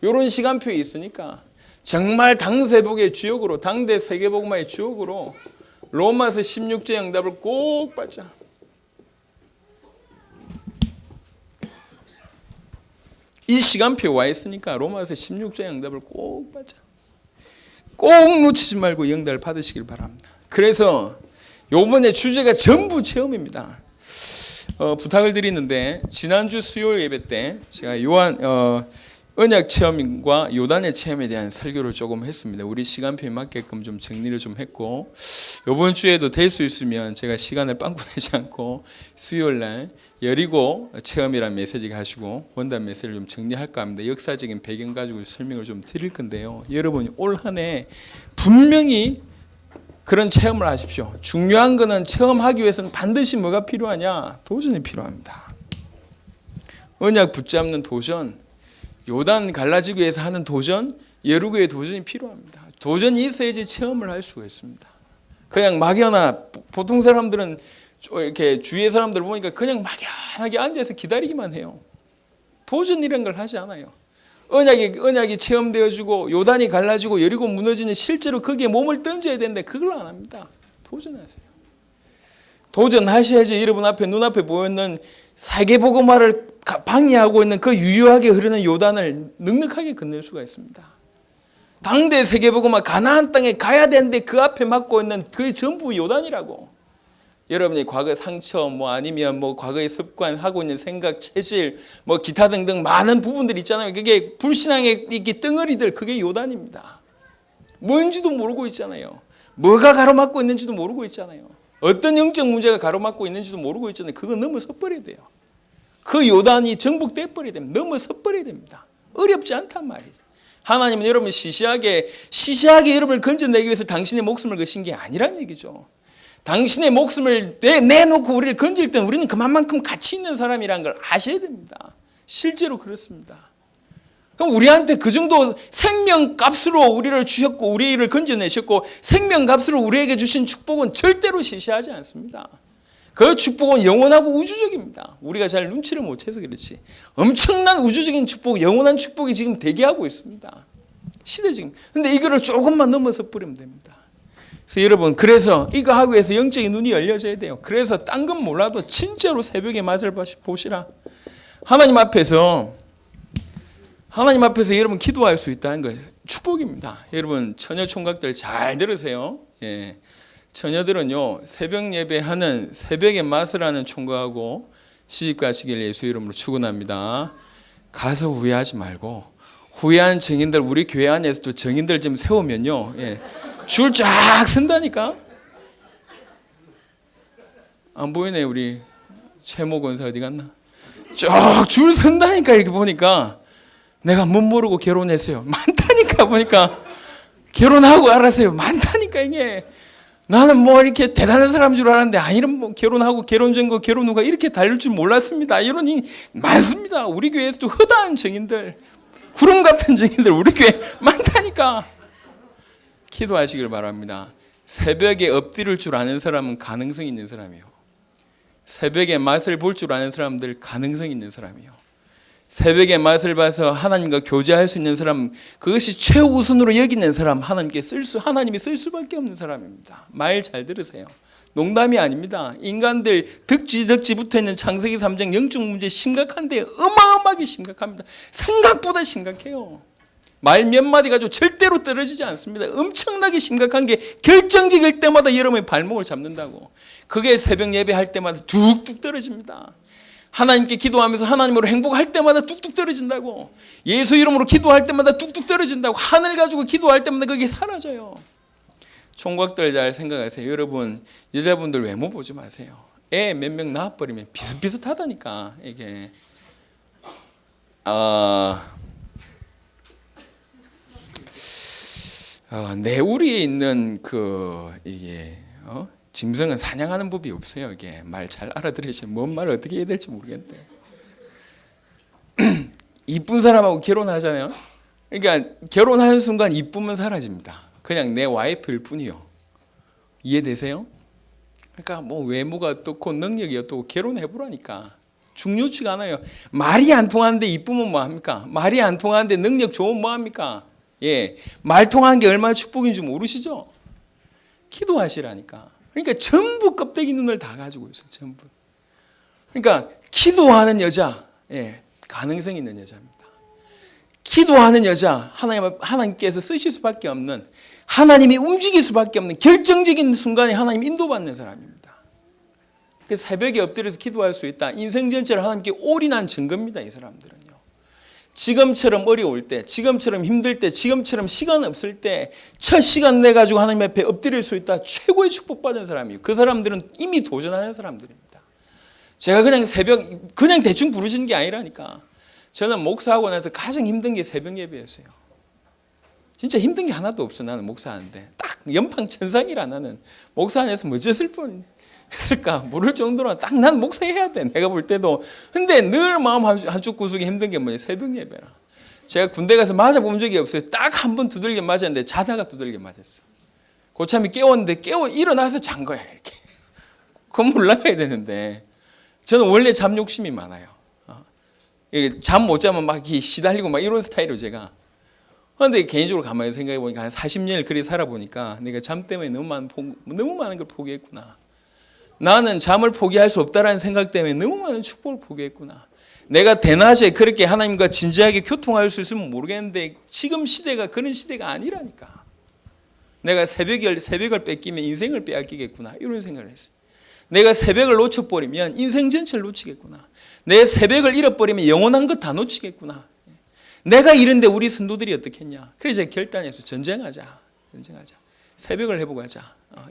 요런 시간표에 있으니까 정말 당세복의 주역으로 당대 세계복음의 주역으로 로마서 16제 응답을 꼭 받자. 이 시간표에 와 있으니까 로마서 16장 응답을 꼭 받자. 꼭 놓치지 말고 응답을 받으시길 바랍니다. 그래서 요번에 주제가 전부 체험입니다. 부탁을 드리는데 지난주 수요일 예배 때 제가 언약 체험과 요단의 체험에 대한 설교를 조금 했습니다. 우리 시간표에 맞게끔 좀 정리를 좀 했고 이번 주에도 될 수 있으면 제가 시간을 빵꾸 내지 않고 수요일 날 여리고 체험이라는 메시지 가지고 원단 메시지를 좀 정리할까 합니다. 역사적인 배경 가지고 설명을 좀 드릴 건데요. 여러분 올 한 해 분명히 그런 체험을 하십시오. 중요한 거는 체험하기 위해서는 반드시 뭐가 필요하냐? 도전이 필요합니다. 언약 붙잡는 도전, 요단 갈라지기 위해서 하는 도전, 여리고의 도전이 필요합니다. 도전이 있어야지 체험을 할 수가 있습니다. 그냥 막연하 보통 사람들은 이렇게 주위의 사람들 보니까 그냥 막연하게 앉아서 기다리기만 해요. 도전이라는 걸 하지 않아요. 언약이 체험되어지고 요단이 갈라지고 여리고 무너지는 실제로 거기에 몸을 던져야 되는데 그걸 안 합니다. 도전하세요. 도전하셔야지 여러분 앞에 눈앞에 보이는 세계복음화를 방해하고 있는 그 유효하게 흐르는 요단을 넉넉하게 건널 수가 있습니다. 당대 세계복음화 가나안 땅에 가야 되는데 그 앞에 막고 있는 그 전부 요단이라고. 여러분이 과거 상처 아니면 과거의 습관 하고 있는 생각 체질 기타 등등 많은 부분들 있잖아요. 그게 불신앙의 이게 덩어리들 그게 요단입니다. 뭔지도 모르고 있잖아요. 뭐가 가로막고 있는지도 모르고 있잖아요. 어떤 영적 문제가 가로막고 있는지도 모르고 있잖아요. 그거 넘어서 버려야 돼요. 그 요단이 정복돼 버려야 됩니다. 넘어서 버려야 됩니다. 어렵지 않단 말이죠. 하나님은 여러분 시시하게 여러분을 건져내기 위해서 당신의 목숨을 거신 게 아니란 얘기죠. 당신의 목숨을 내놓고 우리를 건질 때 우리는 그만큼 가치 있는 사람이라는 걸 아셔야 됩니다. 실제로 그렇습니다. 그럼 우리한테 그 정도 생명값으로 우리를 주셨고 우리를 건져내셨고 생명값으로 우리에게 주신 축복은 절대로 시시하지 않습니다. 그 축복은 영원하고 우주적입니다. 우리가 잘 눈치를 못 채서 그렇지. 엄청난 우주적인 축복, 영원한 축복이 지금 대기하고 있습니다. 시대적인. 근데 이거를 조금만 넘어서 버리면 됩니다. 그래서 여러분, 그래서 이거 하기 위해서 영적인 눈이 열려져야 돼요. 그래서 딴 건 몰라도 진짜로 새벽의 맛을 보시라. 하나님 앞에서 여러분 기도할 수 있다는 거예요. 축복입니다. 여러분 처녀 총각들 잘 들으세요. 예. 처녀들은요 새벽 예배하는 새벽의 맛을 하는 총각하고 시집 가시길 예수 이름으로 축원합니다. 가서 후회하지 말고 후회한 증인들 우리 교회 안에서도 증인들 좀 세우면요 예. 줄 쫙 쓴다니까. 안 보이네 우리 최모 권사 어디 갔나? 쫙 줄 선다니까. 이렇게 보니까 내가 못 모르고 결혼했어요. 많다니까. 보니까 결혼하고 알았어요. 많다니까. 이게 나는 이렇게 대단한 사람인 줄 알았는데 아니면 결혼하고 결혼 전과 결혼 후가 이렇게 다를 줄 몰랐습니다. 이론이 많습니다. 우리 교회에서도 허다한 증인들, 구름 같은 증인들 우리 교회 많다니까. 기도하시길 바랍니다. 새벽에 엎드릴 줄 아는 사람은 가능성 있는 사람이에요. 새벽에 맛을 볼 줄 아는 사람들 가능성 있는 사람이에요. 새벽에 맛을 봐서 하나님과 교제할 수 있는 사람, 그것이 최우선으로 여기는 사람, 하나님이 쓸 수밖에 없는 사람입니다. 말 잘 들으세요. 농담이 아닙니다. 인간들 덕지 붙어있는 창세기 3장 영적 문제 심각한데 어마어마하게 심각합니다. 생각보다 심각해요. 말 몇 마디 가지고 절대로 떨어지지 않습니다. 엄청나게 심각한 게 결정적일 때마다 여러분의 발목을 잡는다고. 그게 새벽 예배할 때마다 뚝뚝 떨어집니다. 하나님께 기도하면서 하나님으로 행복할 때마다 뚝뚝 떨어진다고. 예수 이름으로 기도할 때마다 뚝뚝 떨어진다고. 하늘 가지고 기도할 때마다 그게 사라져요. 총각들 잘 생각하세요. 여러분 여자분들 외모 보지 마세요. 애 몇 명 낳아버리면 비슷비슷하다니까. 이게 내우리에 있는 이게 짐승은 사냥하는 법이 없어요. 이게 말 잘 알아들으시면 뭔 말을 어떻게 해야 될지 모르겠는데 이쁜 사람하고 결혼하잖아요. 그러니까 결혼하는 순간 이쁨은 사라집니다. 그냥 내 와이프일 뿐이요. 이해되세요? 그러니까 외모가 어떻고 능력이 어떻고 결혼해보라니까. 중요치가 않아요. 말이 안 통하는데 이쁨은 뭐합니까? 말이 안 통하는데 능력 좋으면 뭐합니까? 예, 말 통하는 게 얼마나 축복인지 모르시죠? 기도하시라니까. 그러니까 전부 껍데기 눈을 다 가지고 있어요. 전부. 그러니까 기도하는 여자, 예, 가능성 있는 여자입니다. 기도하는 여자, 하나님께서 쓰실 수밖에 없는, 하나님이 움직일 수밖에 없는 결정적인 순간에 하나님 인도받는 사람입니다. 그래서 새벽에 엎드려서 기도할 수 있다. 인생 전체를 하나님께 올인한 증거입니다. 이 사람들은요. 지금처럼 어려울 때, 지금처럼 힘들 때, 지금처럼 시간 없을 때 첫 시간 내가지고 하나님 앞에 엎드릴 수 있다. 최고의 축복받은 사람이에요. 그 사람들은 이미 도전하는 사람들입니다. 제가 그냥 대충 부르시는 게 아니라니까. 저는 목사하고 나서 가장 힘든 게 새벽 예배였어요. 진짜 힘든 게 하나도 없어. 나는 목사하는데 딱 연방 천상이라. 나는 목사 안에서 뭐졌을 뻔했을까 모를 정도로 딱 난 목사해야 돼. 내가 볼 때도. 근데 늘 마음 한쪽 구석에 힘든 게 뭐냐? 새벽 예배라. 제가 군대 가서 맞아본 적이 없어요. 딱 한 번 두들겨 맞았는데 자다가 두들겨 맞았어. 고참이 깨웠는데 일어나서 잔 거야. 이렇게. 건물 나가야 되는데 저는 원래 잠 욕심이 많아요. 잠 못 자면 막 시달리고 막 이런 스타일로 제가. 그런데 개인적으로 가만히 생각해 보니까 한 40년을 그리 살아보니까 내가 잠 때문에 너무 많은 걸 포기했구나. 나는 잠을 포기할 수 없다라는 생각 때문에 너무 많은 축복을 포기했구나. 내가 대낮에 그렇게 하나님과 진지하게 교통할 수 있으면 모르겠는데 지금 시대가 그런 시대가 아니라니까. 내가 새벽을 뺏기면 인생을 빼앗기겠구나 이런 생각을 했어요. 내가 새벽을 놓쳐버리면 인생 전체를 놓치겠구나. 내 새벽을 잃어버리면 영원한 것 다 놓치겠구나. 내가 이런데 우리 선도들이 어떻게 했냐. 그래서 제가 결단해서 전쟁하자. 새벽을 회복하자.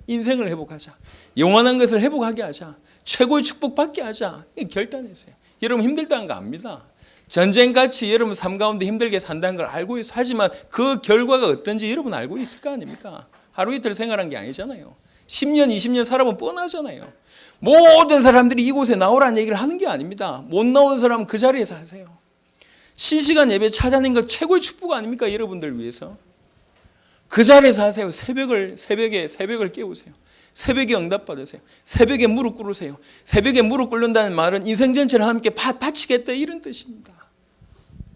인생을 회복하자. 영원한 것을 회복하게 하자. 최고의 축복받게 하자. 결단했어요. 여러분 힘들다는 거 압니다. 전쟁같이 여러분 삶 가운데 힘들게 산다는 걸 알고 있어요. 하지만 그 결과가 어떤지 여러분 알고 있을 거 아닙니까? 하루 이틀 생활한 게 아니잖아요. 10년, 20년 살아보면 뻔하잖아요. 모든 사람들이 이곳에 나오라는 얘기를 하는 게 아닙니다. 못 나온 사람은 그 자리에서 하세요. 실시간 예배 찾아낸 것 최고의 축복 아닙니까? 여러분들 위해서. 그 자리에서 하세요. 새벽에 깨우세요. 새벽에 응답받으세요. 새벽에 무릎 꿇으세요. 새벽에 무릎 꿇는다는 말은 인생 전체를 하나님께 바치겠다 이런 뜻입니다.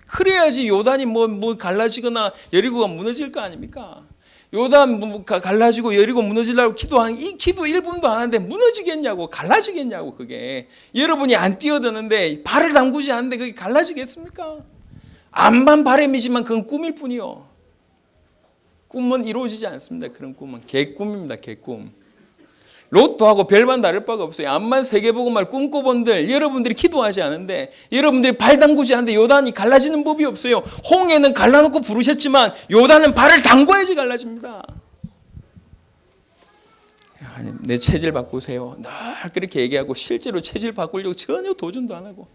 그래야지 요단이 뭐 갈라지거나 여리고가 무너질 거 아닙니까? 요단 갈라지고 여리고 무너지려고 기도하는 이 기도 1분도 안 하는데 무너지겠냐고 갈라지겠냐고. 그게 여러분이 안 뛰어드는데 발을 담그지 않는데 그게 갈라지겠습니까? 암만 바람이지만 그건 꿈일 뿐이요. 꿈은 이루어지지 않습니다. 그런 꿈은 개꿈입니다. 개꿈. 로또하고 별반 다를 바가 없어요. 암만 세계복음을 꿈꿔본들 여러분들이 기도하지 않은데 여러분들이 발 담그지 않는데 요단이 갈라지는 법이 없어요. 홍해는 갈라놓고 부르셨지만 요단은 발을 담궈야지 갈라집니다. 내 체질 바꾸세요. 늘 그렇게 얘기하고 실제로 체질 바꾸려고 전혀 도전도 안 하고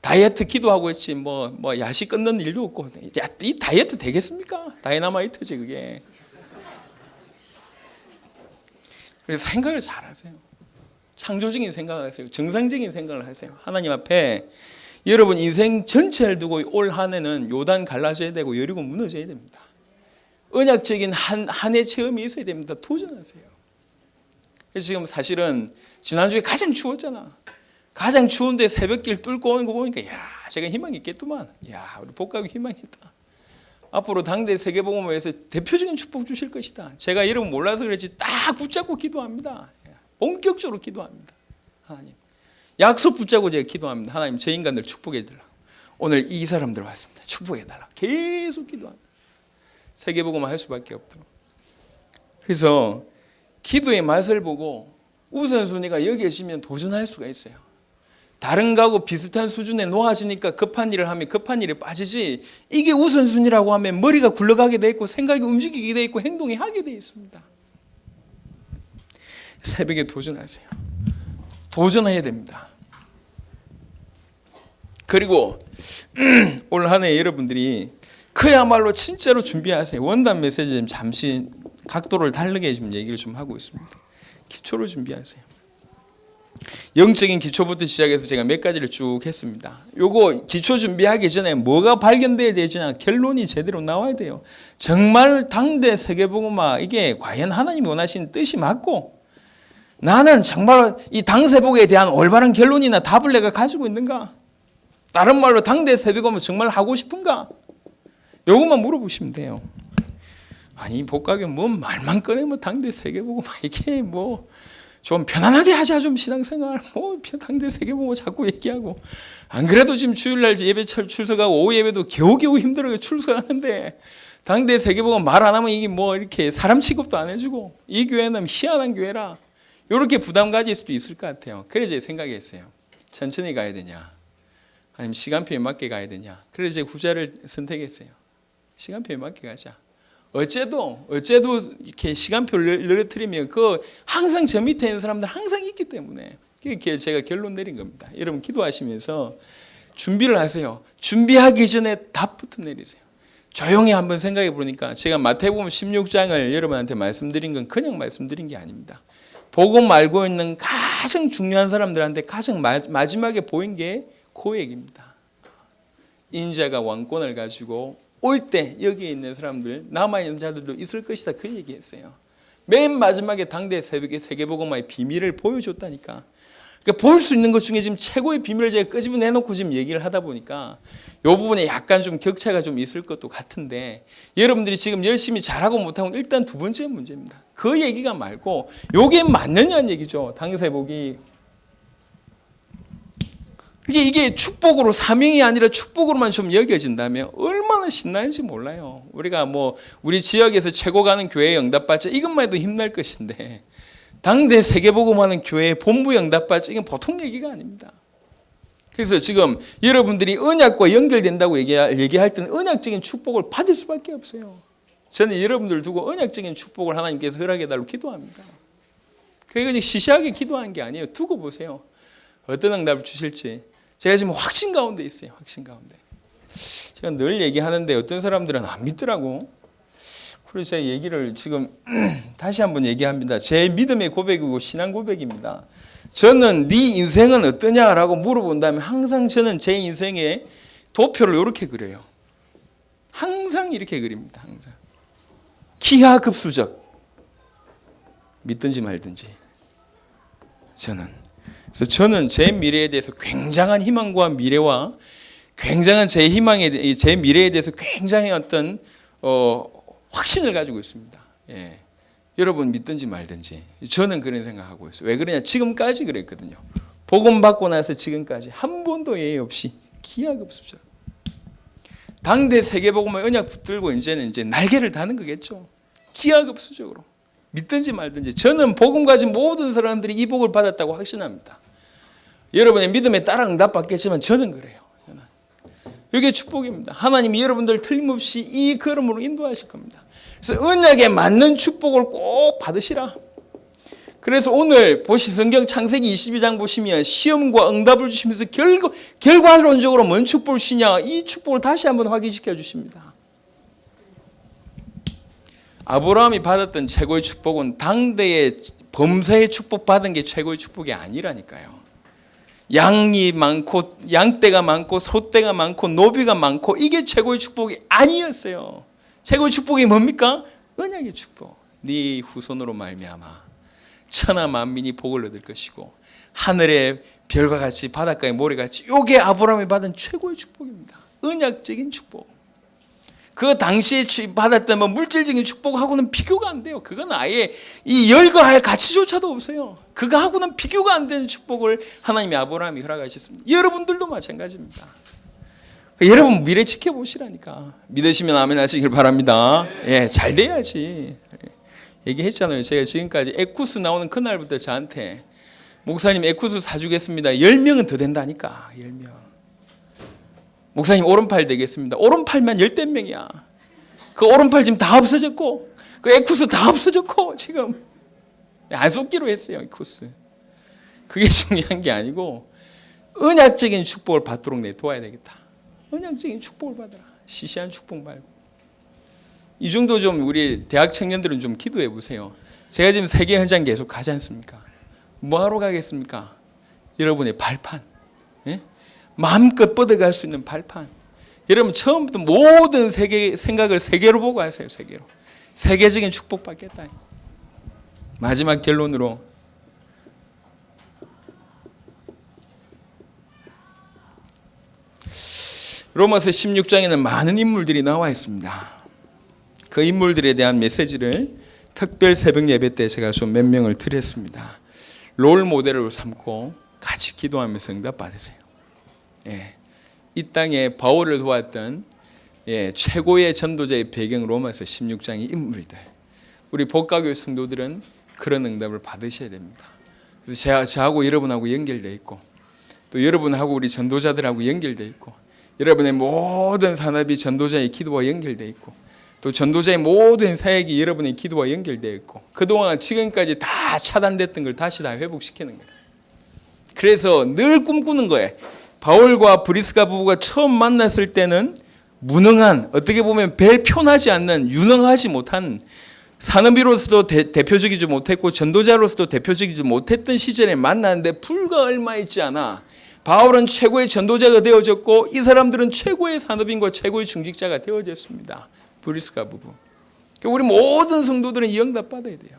다이어트 기도하고 했지 뭐 야식 끊는 일도 없고. 이 다이어트 되겠습니까? 다이너마이트지 그게. 그래서 생각을 잘 하세요. 창조적인 생각을 하세요. 정상적인 생각을 하세요. 하나님 앞에 여러분 인생 전체를 두고 올 한 해는 요단 갈라져야 되고 여리고 무너져야 됩니다. 언약적인 한 해 체험이 있어야 됩니다. 도전하세요. 그래서 지금 사실은 지난주에 가장 추웠잖아. 가장 추운데 새벽길 뚫고 오는 거 보니까 야 제가 희망이 있겠더만. 야 우리 복각이 희망이 있다. 앞으로 당대 세계복음회에서 대표적인 축복 주실 것이다. 제가 여러분 몰라서 그랬지 딱 붙잡고 기도합니다. 본격적으로 기도합니다. 하나님 약속 붙잡고 제가 기도합니다. 하나님 저 인간들 축복해 달라. 오늘 이 사람들 왔습니다. 축복해 달라. 계속 기도합니다. 세계복음을 할 수밖에 없도록. 그래서 기도의 맛을 보고 우선순위가 여기에지면 도전할 수가 있어요. 다른 거하고 비슷한 수준에 놓아지니까 급한 일을 하면 급한 일에 빠지지 이게 우선순위라고 하면 머리가 굴러가게 돼 있고 생각이 움직이게 돼 있고 행동이 하게 돼 있습니다. 새벽에 도전하세요. 도전해야 됩니다. 그리고 올 한 해 여러분들이 그야말로 진짜로 준비하세요. 원단 메시지 잠시 각도를 다르게 좀 얘기를 좀 하고 있습니다. 기초를 준비하세요. 영적인 기초부터 시작해서 제가 몇 가지를 쭉 했습니다. 요거 기초 준비하기 전에 뭐가 발견돼야 되지나 결론이 제대로 나와야 돼요. 정말 당대 세계복음화 이게 과연 하나님이 원하시는 뜻이 맞고 나는 정말 이 당세복에 대한 올바른 결론이나 답을 내가 가지고 있는가? 다른 말로 당대 세계복음을 정말 하고 싶은가? 요것만 물어보시면 돼요. 아니 복각이 뭐 말만 꺼내면 당대 세계복음화 이게 뭐 좀 편안하게 하자 좀 신앙생활 당대 세계복음 자꾸 얘기하고 안 그래도 지금 주일날 예배 출석하고 오후 예배도 겨우겨우 힘들어요. 출석하는데 당대 세계복음 말 안 하면 이게 뭐 이렇게 사람 취급도 안 해주고 이 교회는 희한한 교회라 이렇게 부담 가질 수도 있을 것 같아요. 그래서 제가 생각했어요. 천천히 가야 되냐 아니면 시간표에 맞게 가야 되냐. 그래서 제가 후자를 선택했어요. 시간표에 맞게 가자. 어째도 이렇게 시간표를 늘어뜨리면 그 항상 저 밑에 있는 사람들 항상 있기 때문에 그게 제가 결론 내린 겁니다. 여러분 기도하시면서 준비를 하세요. 준비하기 전에 답부터 내리세요. 조용히 한번 생각해 보니까 제가 마태복음 16장을 여러분한테 말씀드린 건 그냥 말씀드린 게 아닙니다. 복음 알고 있는 가장 중요한 사람들한테 가장 마지막에 보인 게 고백입니다. 인자가 왕권을 가지고 올 때 여기에 있는 사람들, 남아있는 자들도 있을 것이다, 그 얘기했어요. 맨 마지막에 당대 새벽에 세계복음화의 비밀을 보여줬다니까. 그러니까 볼 수 있는 것 중에 지금 최고의 비밀을 제가 끄집어내놓고 지금 얘기를 하다 보니까 이 부분에 약간 좀 격차가 좀 있을 것도 같은데, 여러분들이 지금 열심히 잘하고 못하고 일단 두 번째 문제입니다. 그 얘기가 말고 요게 맞느냐는 얘기죠. 당세복이. 이게 축복으로, 사명이 아니라 축복으로만 좀 여겨진다면 얼마나 신나는지 몰라요. 우리가 우리 지역에서 최고 가는 교회에 응답받자, 이것만 해도 힘날 것인데, 당대 세계복음하는 교회의 본부 응답받자, 이건 보통 얘기가 아닙니다. 그래서 지금 여러분들이 언약과 연결된다고 얘기할 때는 언약적인 축복을 받을 수밖에 없어요. 저는 여러분들 두고 언약적인 축복을 하나님께서 허락해달라고 기도합니다. 그러니까 시시하게 기도하는 게 아니에요. 두고 보세요. 어떤 응답을 주실지. 제가 지금 확신 가운데 있어요. 확신 가운데. 제가 늘 얘기하는데 어떤 사람들은 안 믿더라고. 그래서 제가 얘기를 지금 다시 한번 얘기합니다. 제 믿음의 고백이고 신앙 고백입니다. 저는 네 인생은 어떠냐라고 물어본다면 항상 저는 제 인생의 도표를 이렇게 그려요. 항상 이렇게 그립니다. 항상. 기하급수적. 믿든지 말든지. 그래서 저는 제 미래에 대해서 굉장한 희망과 미래와 굉장한 제 미래에 대해서 굉장히 어떤 확신을 가지고 있습니다. 예. 여러분 믿든지 말든지 저는 그런 생각하고 있어요. 왜 그러냐? 지금까지 그랬거든요. 복음 받고 나서 지금까지 한 번도 예의 없이 기하급수적. 당대 세계복음의 언약 붙들고 이제는 날개를 다는 거겠죠. 기하급수적으로. 믿든지 말든지 저는 복음 가진 모든 사람들이 이 복을 받았다고 확신합니다. 여러분의 믿음에 따라 응답받겠지만 저는 그래요. 이게 축복입니다. 하나님이 여러분들 틀림없이 이 걸음으로 인도하실 겁니다. 그래서 언약에 맞는 축복을 꼭 받으시라. 그래서 오늘 성경 창세기 22장 보시면 시험과 응답을 주시면서 결과론적으로 뭔 축복을 주시냐, 이 축복을 다시 한번 확인시켜 주십니다. 아브라함이 받았던 최고의 축복은 당대의 범사의 축복 받은 게 최고의 축복이 아니라니까요. 양이 많고 양떼가 많고 소떼가 많고 노비가 많고 이게 최고의 축복이 아니었어요. 최고의 축복이 뭡니까? 언약의 축복. 네 후손으로 말미암아 천하 만민이 복을 얻을 것이고 하늘의 별과 같이 바닷가의 모래같이, 이게 아브라함이 받은 최고의 축복입니다. 언약적인 축복. 그 당시에 받았던 물질적인 축복하고는 비교가 안 돼요. 그건 아예 이 열과의 가치조차도 없어요. 그거하고는 비교가 안 되는 축복을 하나님이 아브라함이 허락하셨습니다. 여러분들도 마찬가지입니다. 여러분 미래 지켜보시라니까. 믿으시면 아멘 하시길 바랍니다. 예, 잘 돼야지. 얘기했잖아요. 제가 지금까지 에쿠스 나오는 그날부터 저한테 목사님 에쿠스 사주겠습니다. 10명은 더 된다니까. 10명. 목사님 오른팔 되겠습니다. 오른팔만 10명이야. 그 오른팔 지금 다 없어졌고 그 에쿠스 다 없어졌고 지금 안 쏟기로 했어요. 에쿠스. 그게 중요한 게 아니고 언약적인 축복을 받도록 내 도와야 되겠다. 언약적인 축복을 받아라. 시시한 축복 말고. 이 정도 좀 우리 대학 청년들은 좀 기도해 보세요. 제가 지금 세계 현장 계속 가지 않습니까? 뭐하러 가겠습니까? 여러분의 발판. 예? 마음껏 뻗어갈 수 있는 발판. 여러분 처음부터 모든 생각을 세계로 보고 하세요. 세계로. 세계적인 축복 받겠다. 마지막 결론으로 로마서 16장에는 많은 인물들이 나와 있습니다. 그 인물들에 대한 메시지를 특별 새벽 예배 때 제가 좀 몇 명을 드렸습니다. 롤 모델로 삼고 같이 기도하면서 응답 받으세요. 예, 이 땅에 바울을 도왔던 최고의 전도자의 배경 로마서 16장의 인물들. 우리 복가교회 성도들은 그런 응답을 받으셔야 됩니다. 그래서 저하고 여러분하고 연결되어 있고 또 여러분하고 우리 전도자들하고 연결되어 있고 여러분의 모든 산업이 전도자의 기도와 연결되어 있고 또 전도자의 모든 사역이 여러분의 기도와 연결되어 있고 그동안 지금까지 다 차단됐던 걸 다시 다 회복시키는 거예요. 그래서 늘 꿈꾸는 거예요. 바울과 브리스가 부부가 처음 만났을 때는 무능한, 어떻게 보면 별 표나지 않는, 유능하지 못한, 산업인으로서도 대표적이지 못했고 전도자로서도 대표적이지 못했던 시절에 만났는데 불과 얼마 있지 않아 바울은 최고의 전도자가 되어졌고 이 사람들은 최고의 산업인과 최고의 중직자가 되어졌습니다. 브리스가 부부. 우리 모든 성도들은 이 응답 받아야 돼요.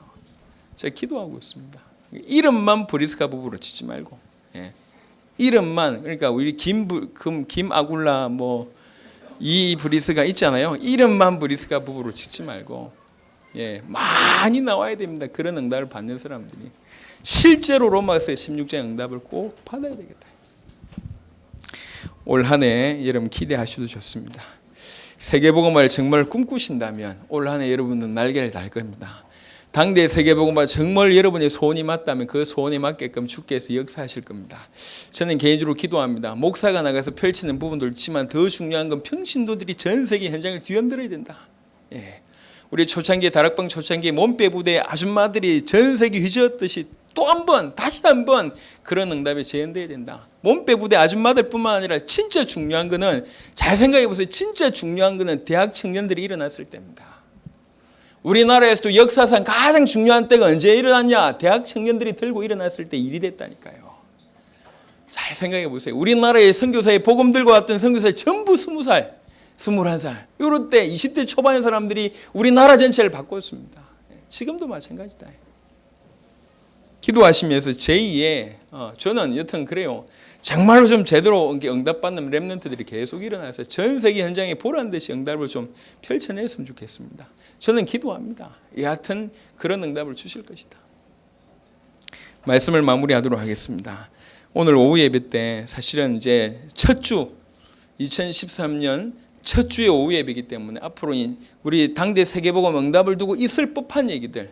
제가 기도하고 있습니다. 이름만 브리스가 부부로 짓지 말고, 예. 이름만, 그러니까 우리 김아굴라 이 브리스가 있잖아요. 이름만 브리스가 부부로 짓지 말고, 예, 많이 나와야 됩니다. 그런 응답을 받는 사람들이 실제로 로마서의 16장 응답을 꼭 받아야 되겠다. 올 한 해 여러분 기대하셔도 좋습니다. 세계복음화를 정말 꿈꾸신다면 올 한 해 여러분은 날개를 달 겁니다. 당대의 세계복음화 정말 여러분의 소원이 맞다면 그 소원에 맞게끔 주께서 역사하실 겁니다. 저는 개인적으로 기도합니다. 목사가 나가서 펼치는 부분도 있지만 더 중요한 건 평신도들이 전 세계 현장을 뒤흔들어야 된다. 예. 우리 초창기 다락방 초창기 몸빼 부대의 아줌마들이 전 세계 휘저었듯이 또 한 번, 다시 한 번 그런 응답에 재현돼야 된다. 몸빼 부대 아줌마들뿐만 아니라 진짜 중요한 거는, 잘 생각해 보세요. 진짜 중요한 거는 대학 청년들이 일어났을 때입니다. 우리나라에서도 역사상 가장 중요한 때가 언제 일어났냐? 대학 청년들이 들고 일어났을 때 일이 됐다니까요. 잘 생각해 보세요. 우리나라의 선교사에 복음 들고 왔던 선교사 전부 20살, 21살 이럴 때 20대 초반의 사람들이 우리나라 전체를 바꿨습니다. 지금도 마찬가지다. 기도하시면서 제2의 저는 여튼 그래요. 정말로 좀 제대로 응답받는 렘넌트들이 계속 일어나서 전 세계 현장에 보란듯이 응답을 좀 펼쳐냈으면 좋겠습니다. 저는 기도합니다. 여하튼 그런 응답을 주실 것이다. 말씀을 마무리하도록 하겠습니다. 오늘 오후 예배 때 사실은 이제 첫 주 2013년 첫 주의 오후 예배이기 때문에 앞으로 우리 당대 세계복음 응답을 두고 있을 법한 얘기들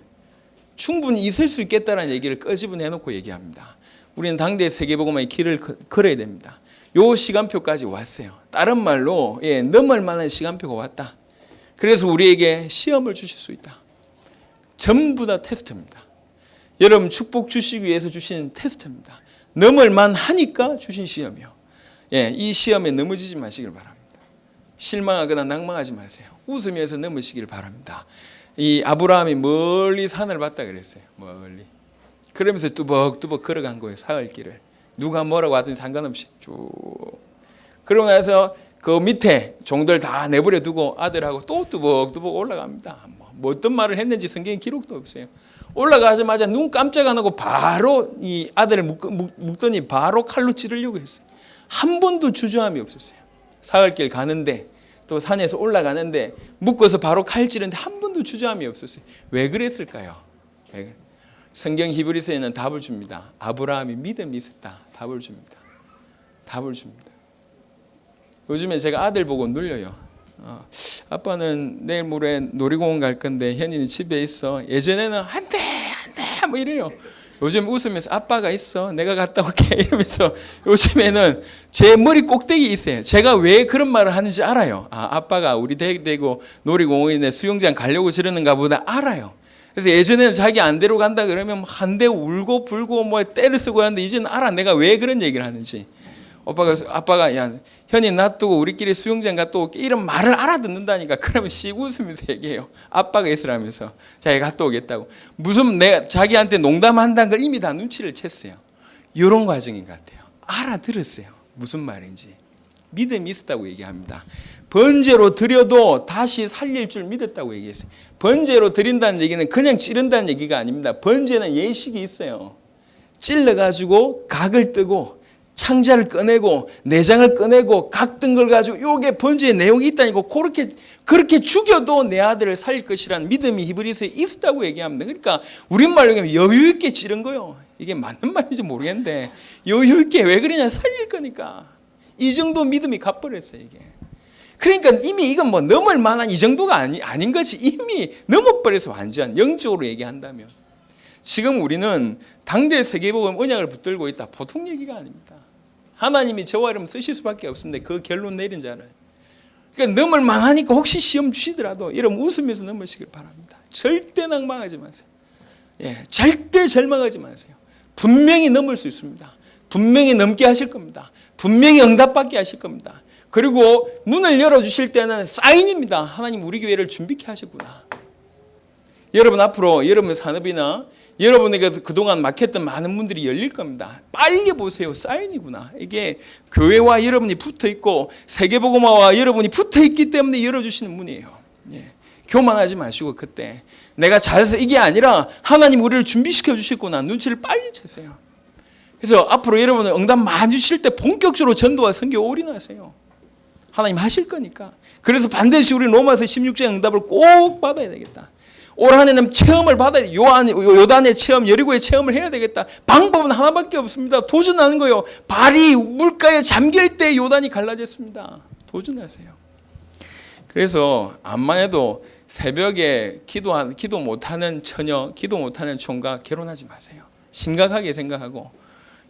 충분히 있을 수 있겠다는 얘기를 끄집어내놓고 얘기합니다. 우리는 당대 세계복음의 길을 걸어야 됩니다. 요 시간표까지 왔어요. 다른 말로 넘을 만한 시간표가 왔다. 그래서 우리에게 시험을 주실 수 있다. 전부 다 테스트입니다. 여러분 축복 주시기 위해서 주신 테스트입니다. 넘을 만하니까 주신 시험이요. 이 시험에 넘어지지 마시길 바랍니다. 실망하거나 낭망하지 마세요. 웃으면서 넘으시길 바랍니다. 이 아브라함이 멀리 산을 봤다 그랬어요. 멀리. 그러면서 뚜벅뚜벅 걸어간 거예요. 사흘길을. 누가 뭐라고 하든지 상관없이 쭉. 그러고 나서 그 밑에 종들 다 내버려 두고 아들하고 또 뚜벅뚜벅 올라갑니다. 뭐 어떤 말을 했는지 성경에 기록도 없어요. 올라가자마자 눈 깜짝 안 하고 바로 이 아들을 묶더니 바로 칼로 찌르려고 했어요. 한 번도 주저함이 없었어요. 사흘길 가는데 또 산에서 올라가는데 묶어서 바로 칼 찌르는데 한 번도 주저함이 없었어요. 왜 그랬을까요? 성경 히브리서에는 답을 줍니다. 아브라함이 믿음이 있었다. 답을 줍니다. 답을 줍니다. 요즘에 제가 아들 보고 눌려요. 아빠는 내일 모레 놀이공원 갈 건데 현이는 집에 있어. 예전에는 안 돼 뭐 이래요. 요즘 웃으면서 아빠가 있어. 내가 갔다 올게 이러면서 요즘에는 제 머리 꼭대기에 있어요. 제가 왜 그런 말을 하는지 알아요. 아빠가 우리 데리고 놀이공원에 수영장 가려고 저러는가 보다 알아요. 그래서 예전에는 자기 안 데려간다 그러면 한 대 울고 불고 뭐 때를 쓰고 하는데 이제는 알아. 내가 왜 그런 얘기를 하는지. 아빠가 야 현이 놔두고 우리끼리 수영장 갔다 올게 이런 말을 알아듣는다니까. 그러면 씩 웃으면서 얘기해요. 아빠가 있으라면서 자기 갔다 오겠다고. 무슨 내가 자기한테 농담한다는 걸 이미 다 눈치를 챘어요. 이런 과정인 것 같아요. 알아들었어요. 무슨 말인지. 믿음이 있었다고 얘기합니다. 번제로 드려도 다시 살릴 줄 믿었다고 얘기했어요. 번제로 드린다는 얘기는 그냥 찌른다는 얘기가 아닙니다. 번제는 예식이 있어요. 찔러가지고 각을 뜨고 창자를 꺼내고 내장을 꺼내고 각 뜬 걸 가지고 요게 번제의 내용이 있다니까. 그렇게 죽여도 내 아들을 살릴 것이라는 믿음이 히브리서에 있었다고 얘기합니다. 그러니까 우리말로 하면 여유 있게 찌른 거요. 이게 맞는 말인지 모르겠는데 여유 있게 왜 그러냐. 살릴 거니까. 이 정도 믿음이 갚버렸어요 이게. 그러니까 이미 이건 뭐 넘을 만한 이 정도가 아닌 거지. 이미 넘어버려서 완전 영적으로 얘기한다면. 지금 우리는 당대 세계복음 언약을 붙들고 있다. 보통 얘기가 아닙니다. 하나님이 저와 여러분 쓰실 수밖에 없는데 그 결론 내린 자를. 그러니까 넘을 만하니까 혹시 시험 주시더라도 여러분 웃으면서 넘으시길 바랍니다. 절대 낭망하지 마세요. 절대 절망하지 마세요. 분명히 넘을 수 있습니다. 분명히 넘게 하실 겁니다. 분명히 응답받게 하실 겁니다. 그리고 문을 열어주실 때는 사인입니다. 하나님 우리 교회를 준비케 하셨구나. 여러분 앞으로 여러분 산업이나 여러분에게 그동안 막혔던 많은 문들이 열릴 겁니다. 빨리 보세요. 사인이구나. 이게 교회와 여러분이 붙어 있고 세계복음화와 여러분이 붙어 있기 때문에 열어주시는 문이에요. 예. 교만하지 마시고 그때 내가 잘해서 이게 아니라 하나님 우리를 준비시켜 주셨구나. 눈치를 빨리 채세요. 그래서 앞으로 여러분은 응답 많이 주실 때 본격적으로 전도와 선교에 올인하세요. 하나님 하실 거니까. 그래서 반드시 우리 로마서 16장 응답을 꼭 받아야 되겠다. 올 한 해는 체험을 받아야 요단의 체험, 여리고의 체험을 해야 되겠다. 방법은 하나밖에 없습니다. 도전하는 거예요. 발이 물가에 잠길 때 요단이 갈라졌습니다. 도전하세요. 그래서 암만 해도 새벽에 기도 못하는 처녀, 기도 못하는 총각 결혼하지 마세요. 심각하게 생각하고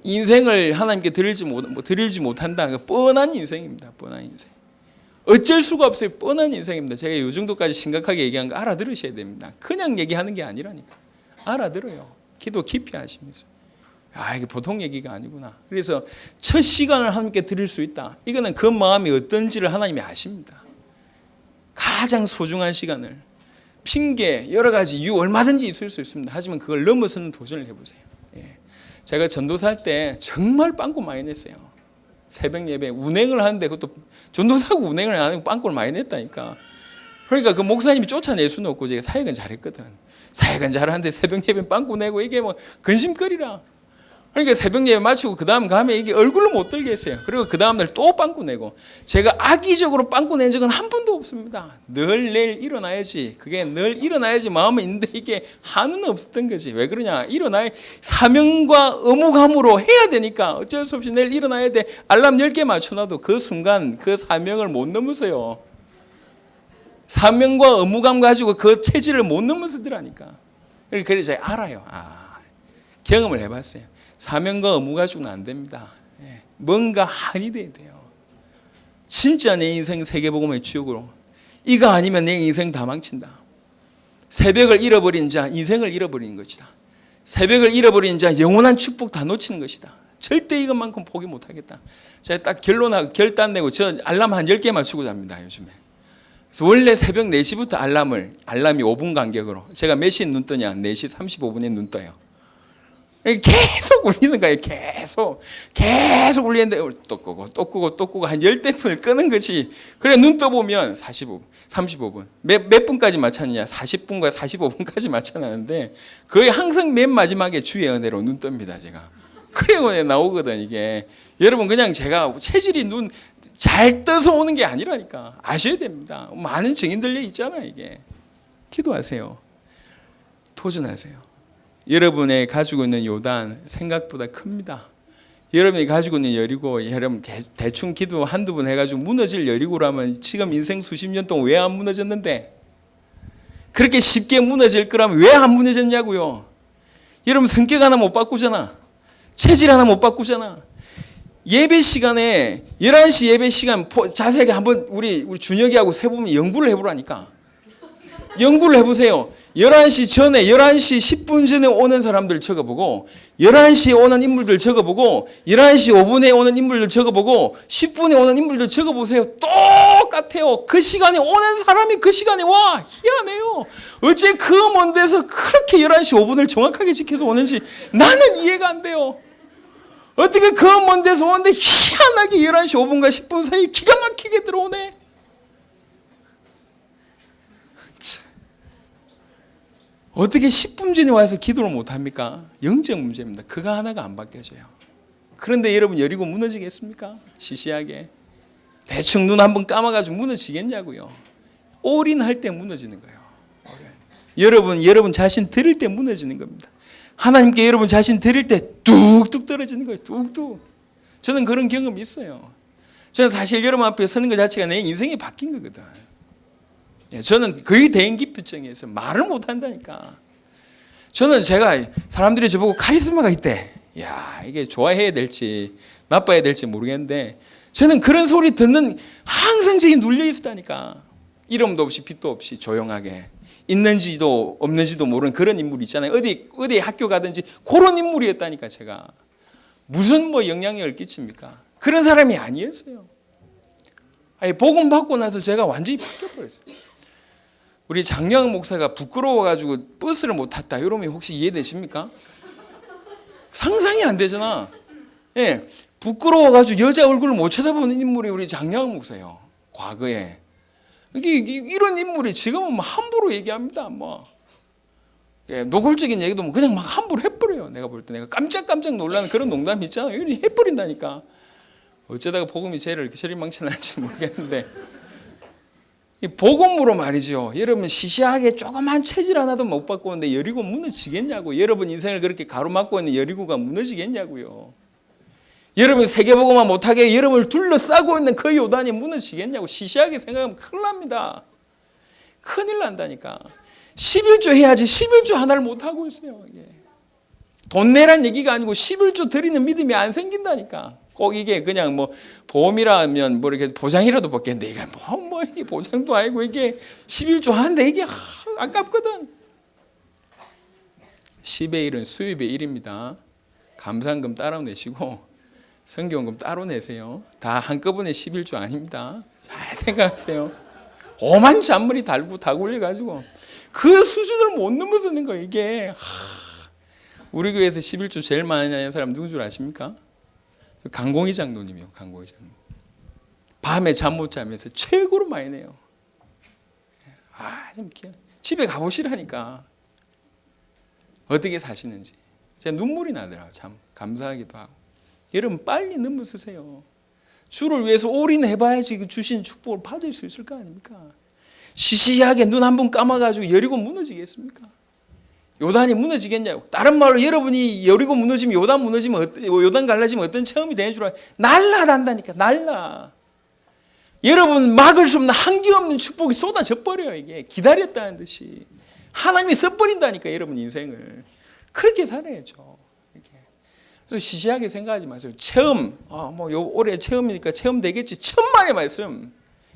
인생을 하나님께 드리지 못한다. 뻔한 인생입니다. 뻔한 인생. 어쩔 수가 없어요. 뻔한 인생입니다. 제가 이 정도까지 심각하게 얘기한 거 알아들으셔야 됩니다. 그냥 얘기하는 게 아니라니까. 알아들어요. 기도 깊이 하시면서. 이게 보통 얘기가 아니구나. 그래서 첫 시간을 하나님께 드릴 수 있다. 이거는 그 마음이 어떤지를 하나님이 아십니다. 가장 소중한 시간을. 핑계, 여러 가지 이유 얼마든지 있을 수 있습니다. 하지만 그걸 넘어서는 도전을 해보세요. 제가 전도사 할 때 정말 빵꾸 많이 냈어요. 새벽 예배 운행을 하는데 그것도 전도사하고 운행을 안 하고 빵꾸를 많이 냈다니까. 그러니까 그 목사님이 쫓아낼 수는 없고 제가 사역은 잘했거든. 사역은 잘하는데 새벽 예배 빵꾸 내고 이게 뭐 근심거리라. 그러니까 새벽 예배 마치고 그 다음 가면 이게 얼굴로 못 들게 했어요. 그리고 그 다음날 또 빵꾸 내고. 제가 악의적으로 빵꾸 낸 적은 한 번도 없습니다. 늘 내일 일어나야지. 그게 늘 일어나야지 마음은 있는데 이게 한은 없었던 거지. 왜 그러냐. 일어나야 사명과 의무감으로 해야 되니까 어쩔 수 없이 내일 일어나야 돼. 알람 10개 맞춰놔도 그 순간 그 사명을 못 넘어서요. 사명과 의무감 가지고 그 체질을 못 넘어서더라니까. 그래서 제가 알아요. 경험을 해봤어요. 사명과 의무 가지고는 안 됩니다. 뭔가 한이 돼야 돼요. 진짜 내 인생 세계복음의 주역으로. 이거 아니면 내 인생 다 망친다. 새벽을 잃어버린 자 인생을 잃어버리는 것이다. 새벽을 잃어버린 자 영원한 축복 다 놓치는 것이다. 절대 이것만큼 포기 못하겠다. 제가 딱 결단 내고 저 알람 한 10개 맞추고 잡니다. 요즘에. 그래서 원래 새벽 4시부터 알람이 5분 간격으로 제가 몇 시에 눈 뜨냐. 4시 35분에 눈 떠요. 계속 울리는 거예요. 계속 울리는데 또 끄고 한 10대푼을 끄는 거지. 그래 눈 떠보면 45분, 35분. 몇 분까지 맞췄느냐. 40분과 45분까지 맞춰놨는데 거의 항상 맨 마지막에 주의 은혜로 눈 뜹니다. 제가. 그래야 나오거든 이게. 여러분 그냥 제가 체질이 눈 잘 떠서 오는 게 아니라니까. 아셔야 됩니다. 많은 증인들 있잖아 이게. 기도하세요. 도전하세요. 여러분이 가지고 있는 요단 생각보다 큽니다. 여러분이 가지고 있는 여리고, 여러분 대충 기도 한두 번 해가지고 무너질 여리고라면 지금 인생 수십 년 동안 왜 안 무너졌는데? 그렇게 쉽게 무너질 거라면 왜 안 무너졌냐고요. 여러분 성격 하나 못 바꾸잖아. 체질 하나 못 바꾸잖아. 예배 시간에 11시 예배 시간 자세하게 한번 우리 준혁이하고 세보면 연구를 해보라니까. 연구를 해보세요. 11시 전에 11시 10분 전에 오는 사람들 적어보고 11시에 오는 인물들 적어보고 11시 5분에 오는 인물들 적어보고 10분에 오는 인물들 적어보세요. 똑같아요. 그 시간에 오는 사람이 그 시간에 와. 희한해요. 어째 그 먼 데서 그렇게 11시 5분을 정확하게 지켜서 오는지 나는 이해가 안 돼요. 어떻게 그 먼 데서 오는데 희한하게 11시 5분과 10분 사이 기가 막히게 들어오네. 어떻게 10분 전에 와서 기도를 못합니까? 영적 문제입니다. 그거 하나가 안 바뀌어져요. 그런데 여러분 여리고 무너지겠습니까? 시시하게. 대충 눈 한번 감아가지고 무너지겠냐고요. 올인할 때 무너지는 거예요. 여러분 자신 드릴 때 무너지는 겁니다. 하나님께 여러분 자신 드릴 때 뚝뚝 떨어지는 거예요. 뚝뚝. 저는 그런 경험이 있어요. 저는 사실 여러분 앞에 서는 것 자체가 내 인생이 바뀐 거거든. 저는 거의 대인기표증에서 말을 못한다니까. 저는 제가 사람들이 저보고 카리스마가 있대. 야, 이게 좋아해야 될지 나빠야 될지 모르겠는데 저는 그런 소리 듣는 항상 저기 눌려 있었다니까. 이름도 없이 빛도 없이 조용하게 있는지도 없는지도 모르는 그런 인물이 있잖아요. 어디 학교 가든지 그런 인물이었다니까. 제가 무슨 영향력을 끼칩니까? 그런 사람이 아니었어요. 복음 받고 나서 제가 완전히 바뀌어 버렸어요. 우리 장영 목사가 부끄러워가지고 버스를 못 탔다. 이러면 혹시 이해되십니까? 상상이 안 되잖아. 예, 부끄러워가지고 여자 얼굴을 못 쳐다보는 인물이 우리 장영 목사예요. 과거에. 이런 인물이 지금은 뭐 함부로 얘기합니다. 뭐. 예, 노골적인 얘기도 뭐 그냥 막 함부로 해버려요. 내가 볼 때 내가 깜짝 놀라는 그런 농담이 있잖아. 이런 해버린다니까. 어쩌다가 복음이 죄를 이렇게 저리 망치는지 모르겠는데, 이 복음으로 말이죠. 여러분 시시하게 조그만 체질 하나도 못 바꾸는데 여리고 무너지겠냐고. 여러분 인생을 그렇게 가로막고 있는 여리고가 무너지겠냐고요. 여러분 세계복음만 못하게 여러분을 둘러싸고 있는 그 요단이 무너지겠냐고. 시시하게 생각하면 큰일 납니다. 큰일 난다니까. 11조 해야지 11조 하나를 못하고 있어요. 이게. 돈 내란 얘기가 아니고 11조 드리는 믿음이 안 생긴다니까. 꼭 이게 그냥 뭐 보험이라면 뭐 이렇게 보장이라도 받겠는데 이게 뭐 이게 보장도 아니고 이게 11조 하는데 이게 아깝거든. 10의 1은 수입의 1입니다. 감사한금 따로 내시고 성경금 따로 내세요. 다 한꺼번에 11조 아닙니다. 잘 생각하세요. 오만 잔머리 다 굴려가지고 그 수준을 못 넘어서는 거예요. 이게 우리 교회에서 11조 제일 많이 내는 사람 누군 줄 아십니까? 강공희 장로님이요. 강공희 장로. 밤에 잠 못 자면서 최고로 많이 내요. 좀 집에 가보시라니까. 어떻게 사시는지. 제가 눈물이 나더라고요. 참 감사하기도 하고. 여러분 빨리 넘어서세요. 주를 위해서 올인해봐야지 주신 축복을 받을 수 있을 거 아닙니까? 시시하게 눈 한 번 감아가지고 여리고 무너지겠습니까? 요단이 무너지겠냐고. 다른 말로 여러분이 여리고 무너지면 요단 무너지면 요단 갈라지면 어떤 체험이 되는 줄 알아요? 날라단다니까. 날라. 여러분 막을 수 없는 한계 없는 축복이 쏟아져 버려요. 이게 기다렸다는 듯이 하나님이 써버린다니까. 여러분 인생을 그렇게 살아야죠. 이렇게. 그래서 시시하게 생각하지 마세요. 체험, 뭐 올해 체험이니까 체험 되겠지. 천만의 말씀.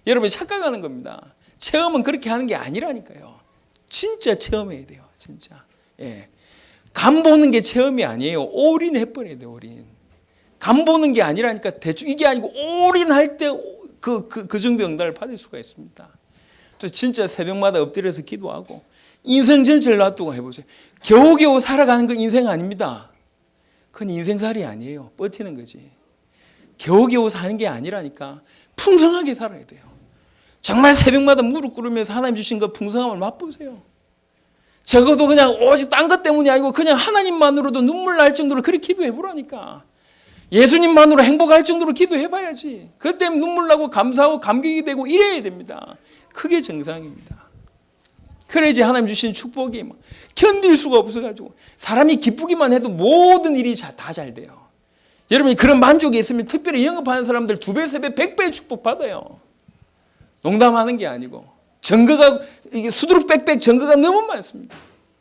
여러분이 착각하는 겁니다. 체험은 그렇게 하는 게 아니라니까요. 진짜 체험해야 돼요. 진짜. 예. 간 보는 게 체험이 아니에요. 올인해버려야 돼요. 올인. 간 보는 게 아니라니까 대충 이게 아니고 올인할 때 그 정도 응답을 받을 수가 있습니다. 또 진짜 새벽마다 엎드려서 기도하고 인생 전체를 놔두고 해보세요. 겨우겨우 살아가는 건 인생 아닙니다. 그건 인생살이 아니에요. 버티는 거지. 겨우겨우 사는 게 아니라니까 풍성하게 살아야 돼요. 정말 새벽마다 무릎 꿇으면서 하나님 주신 그 풍성함을 맛보세요. 적어도 그냥 오직 딴 것 때문이 아니고 그냥 하나님만으로도 눈물 날 정도로 그렇게 기도해 보라니까. 예수님만으로 행복할 정도로 기도해 봐야지. 그것 때문에 눈물 나고 감사하고 감격이 되고 이래야 됩니다. 그게 정상입니다. 그래야지 하나님 주신 축복이 견딜 수가 없어가지고 사람이 기쁘기만 해도 모든 일이 다 잘 돼요. 여러분이 그런 만족이 있으면 특별히 영업하는 사람들 2배, 3배, 100배의 축복 받아요. 농담하는 게 아니고 증거가 이게 수두룩 빽빽 증거가 너무 많습니다.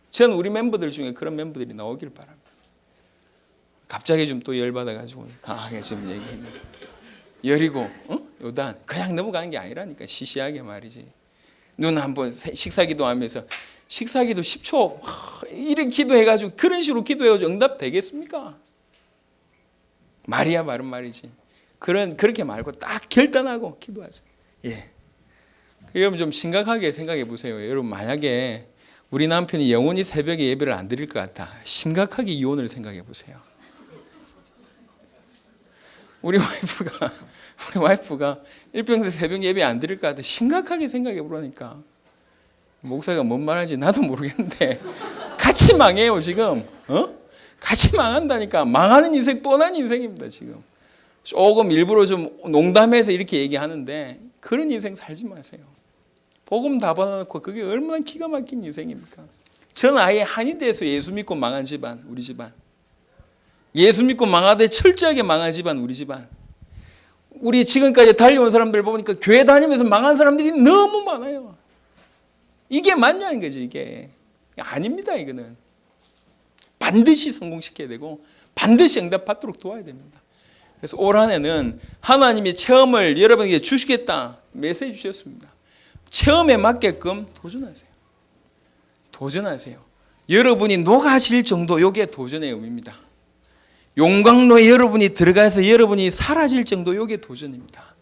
저는 우리 멤버들 중에 그런 멤버들이 나오길 바랍니다. 갑자기 좀 또 열받아가지고 강하게 좀 얘기했는데 여리고 요단 그냥 넘어가는 게 아니라니까. 시시하게 말이지. 눈 한번 식사기도 하면서 식사기도 10초 이렇게 기도해가지고 그런 식으로 기도해가지고 응답 되겠습니까? 말이야 말은 말이지. 그렇게 말고 딱 결단하고 기도하세요. 예. 여러분 좀 심각하게 생각해 보세요. 여러분 만약에 우리 남편이 영원히 새벽에 예배를 안 드릴 것 같다. 심각하게 이혼을 생각해 보세요. 우리 와이프가 일평생 새벽 예배 안 드릴 것 같아. 심각하게 생각해 보라니까. 목사가 뭔 말하는지 나도 모르겠는데 같이 망해요 지금. 같이 망한다니까. 망하는 인생 뻔한 인생입니다 지금. 조금 일부러 좀 농담해서 이렇게 얘기하는데 그런 인생 살지 마세요. 복음 다 받아놓고 그게 얼마나 기가 막힌 인생입니까? 전 아예 한이 돼서 예수 믿고 망한 집안, 우리 집안. 예수 믿고 망하되 철저하게 망한 집안, 우리 집안. 우리 지금까지 달려온 사람들 보니까 교회 다니면서 망한 사람들이 너무 많아요. 이게 맞냐는 거지. 이게 아닙니다. 이거는 반드시 성공시켜야 되고 반드시 응답받도록 도와야 됩니다. 그래서 올 한 해는 하나님이 체험을 여러분에게 주시겠다 메시지 주셨습니다. 체험에 맞게끔 도전하세요. 도전하세요. 여러분이 녹아질 정도, 이게 도전의 의미입니다. 용광로에 여러분이 들어가서 여러분이 사라질 정도, 이게 도전입니다.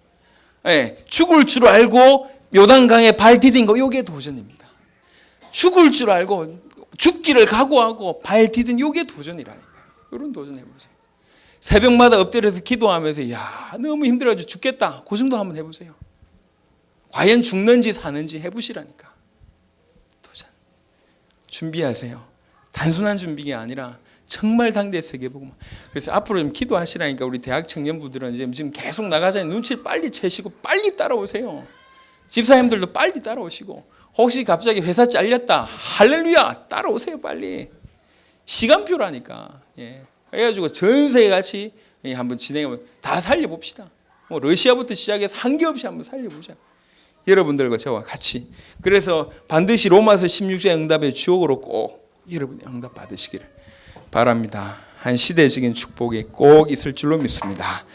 예, 죽을 줄 알고 요단강에 발 디딘 거, 이게 도전입니다. 죽을 줄 알고 죽기를 각오하고 발 디딘 요게 도전이라니까요. 이런 도전 해보세요. 새벽마다 엎드려서 기도하면서 야 너무 힘들어가지고 죽겠다. 그 정도 한번 해보세요. 과연 죽는지 사는지 해보시라니까. 도전. 준비하세요. 단순한 준비가 아니라 정말 당대 세계복음. 그래서 앞으로 좀 기도하시라니까. 우리 대학 청년부들은 지금 계속 나가자니 눈치를 빨리 채시고 빨리 따라오세요. 집사님들도 빨리 따라오시고, 혹시 갑자기 회사 잘렸다, 할렐루야, 따라오세요 빨리. 시간표라니까. 예. 그래가지고 전 세계 같이 한번 진행하면 다 살려봅시다. 뭐 러시아부터 시작해서 한계 없이 한번 살려보자. 여러분들과 저와 같이. 그래서 반드시 로마서 16장 응답의 주옥으로 꼭 여러분이 응답 받으시기를 바랍니다. 한 시대적인 축복이 꼭 있을 줄로 믿습니다.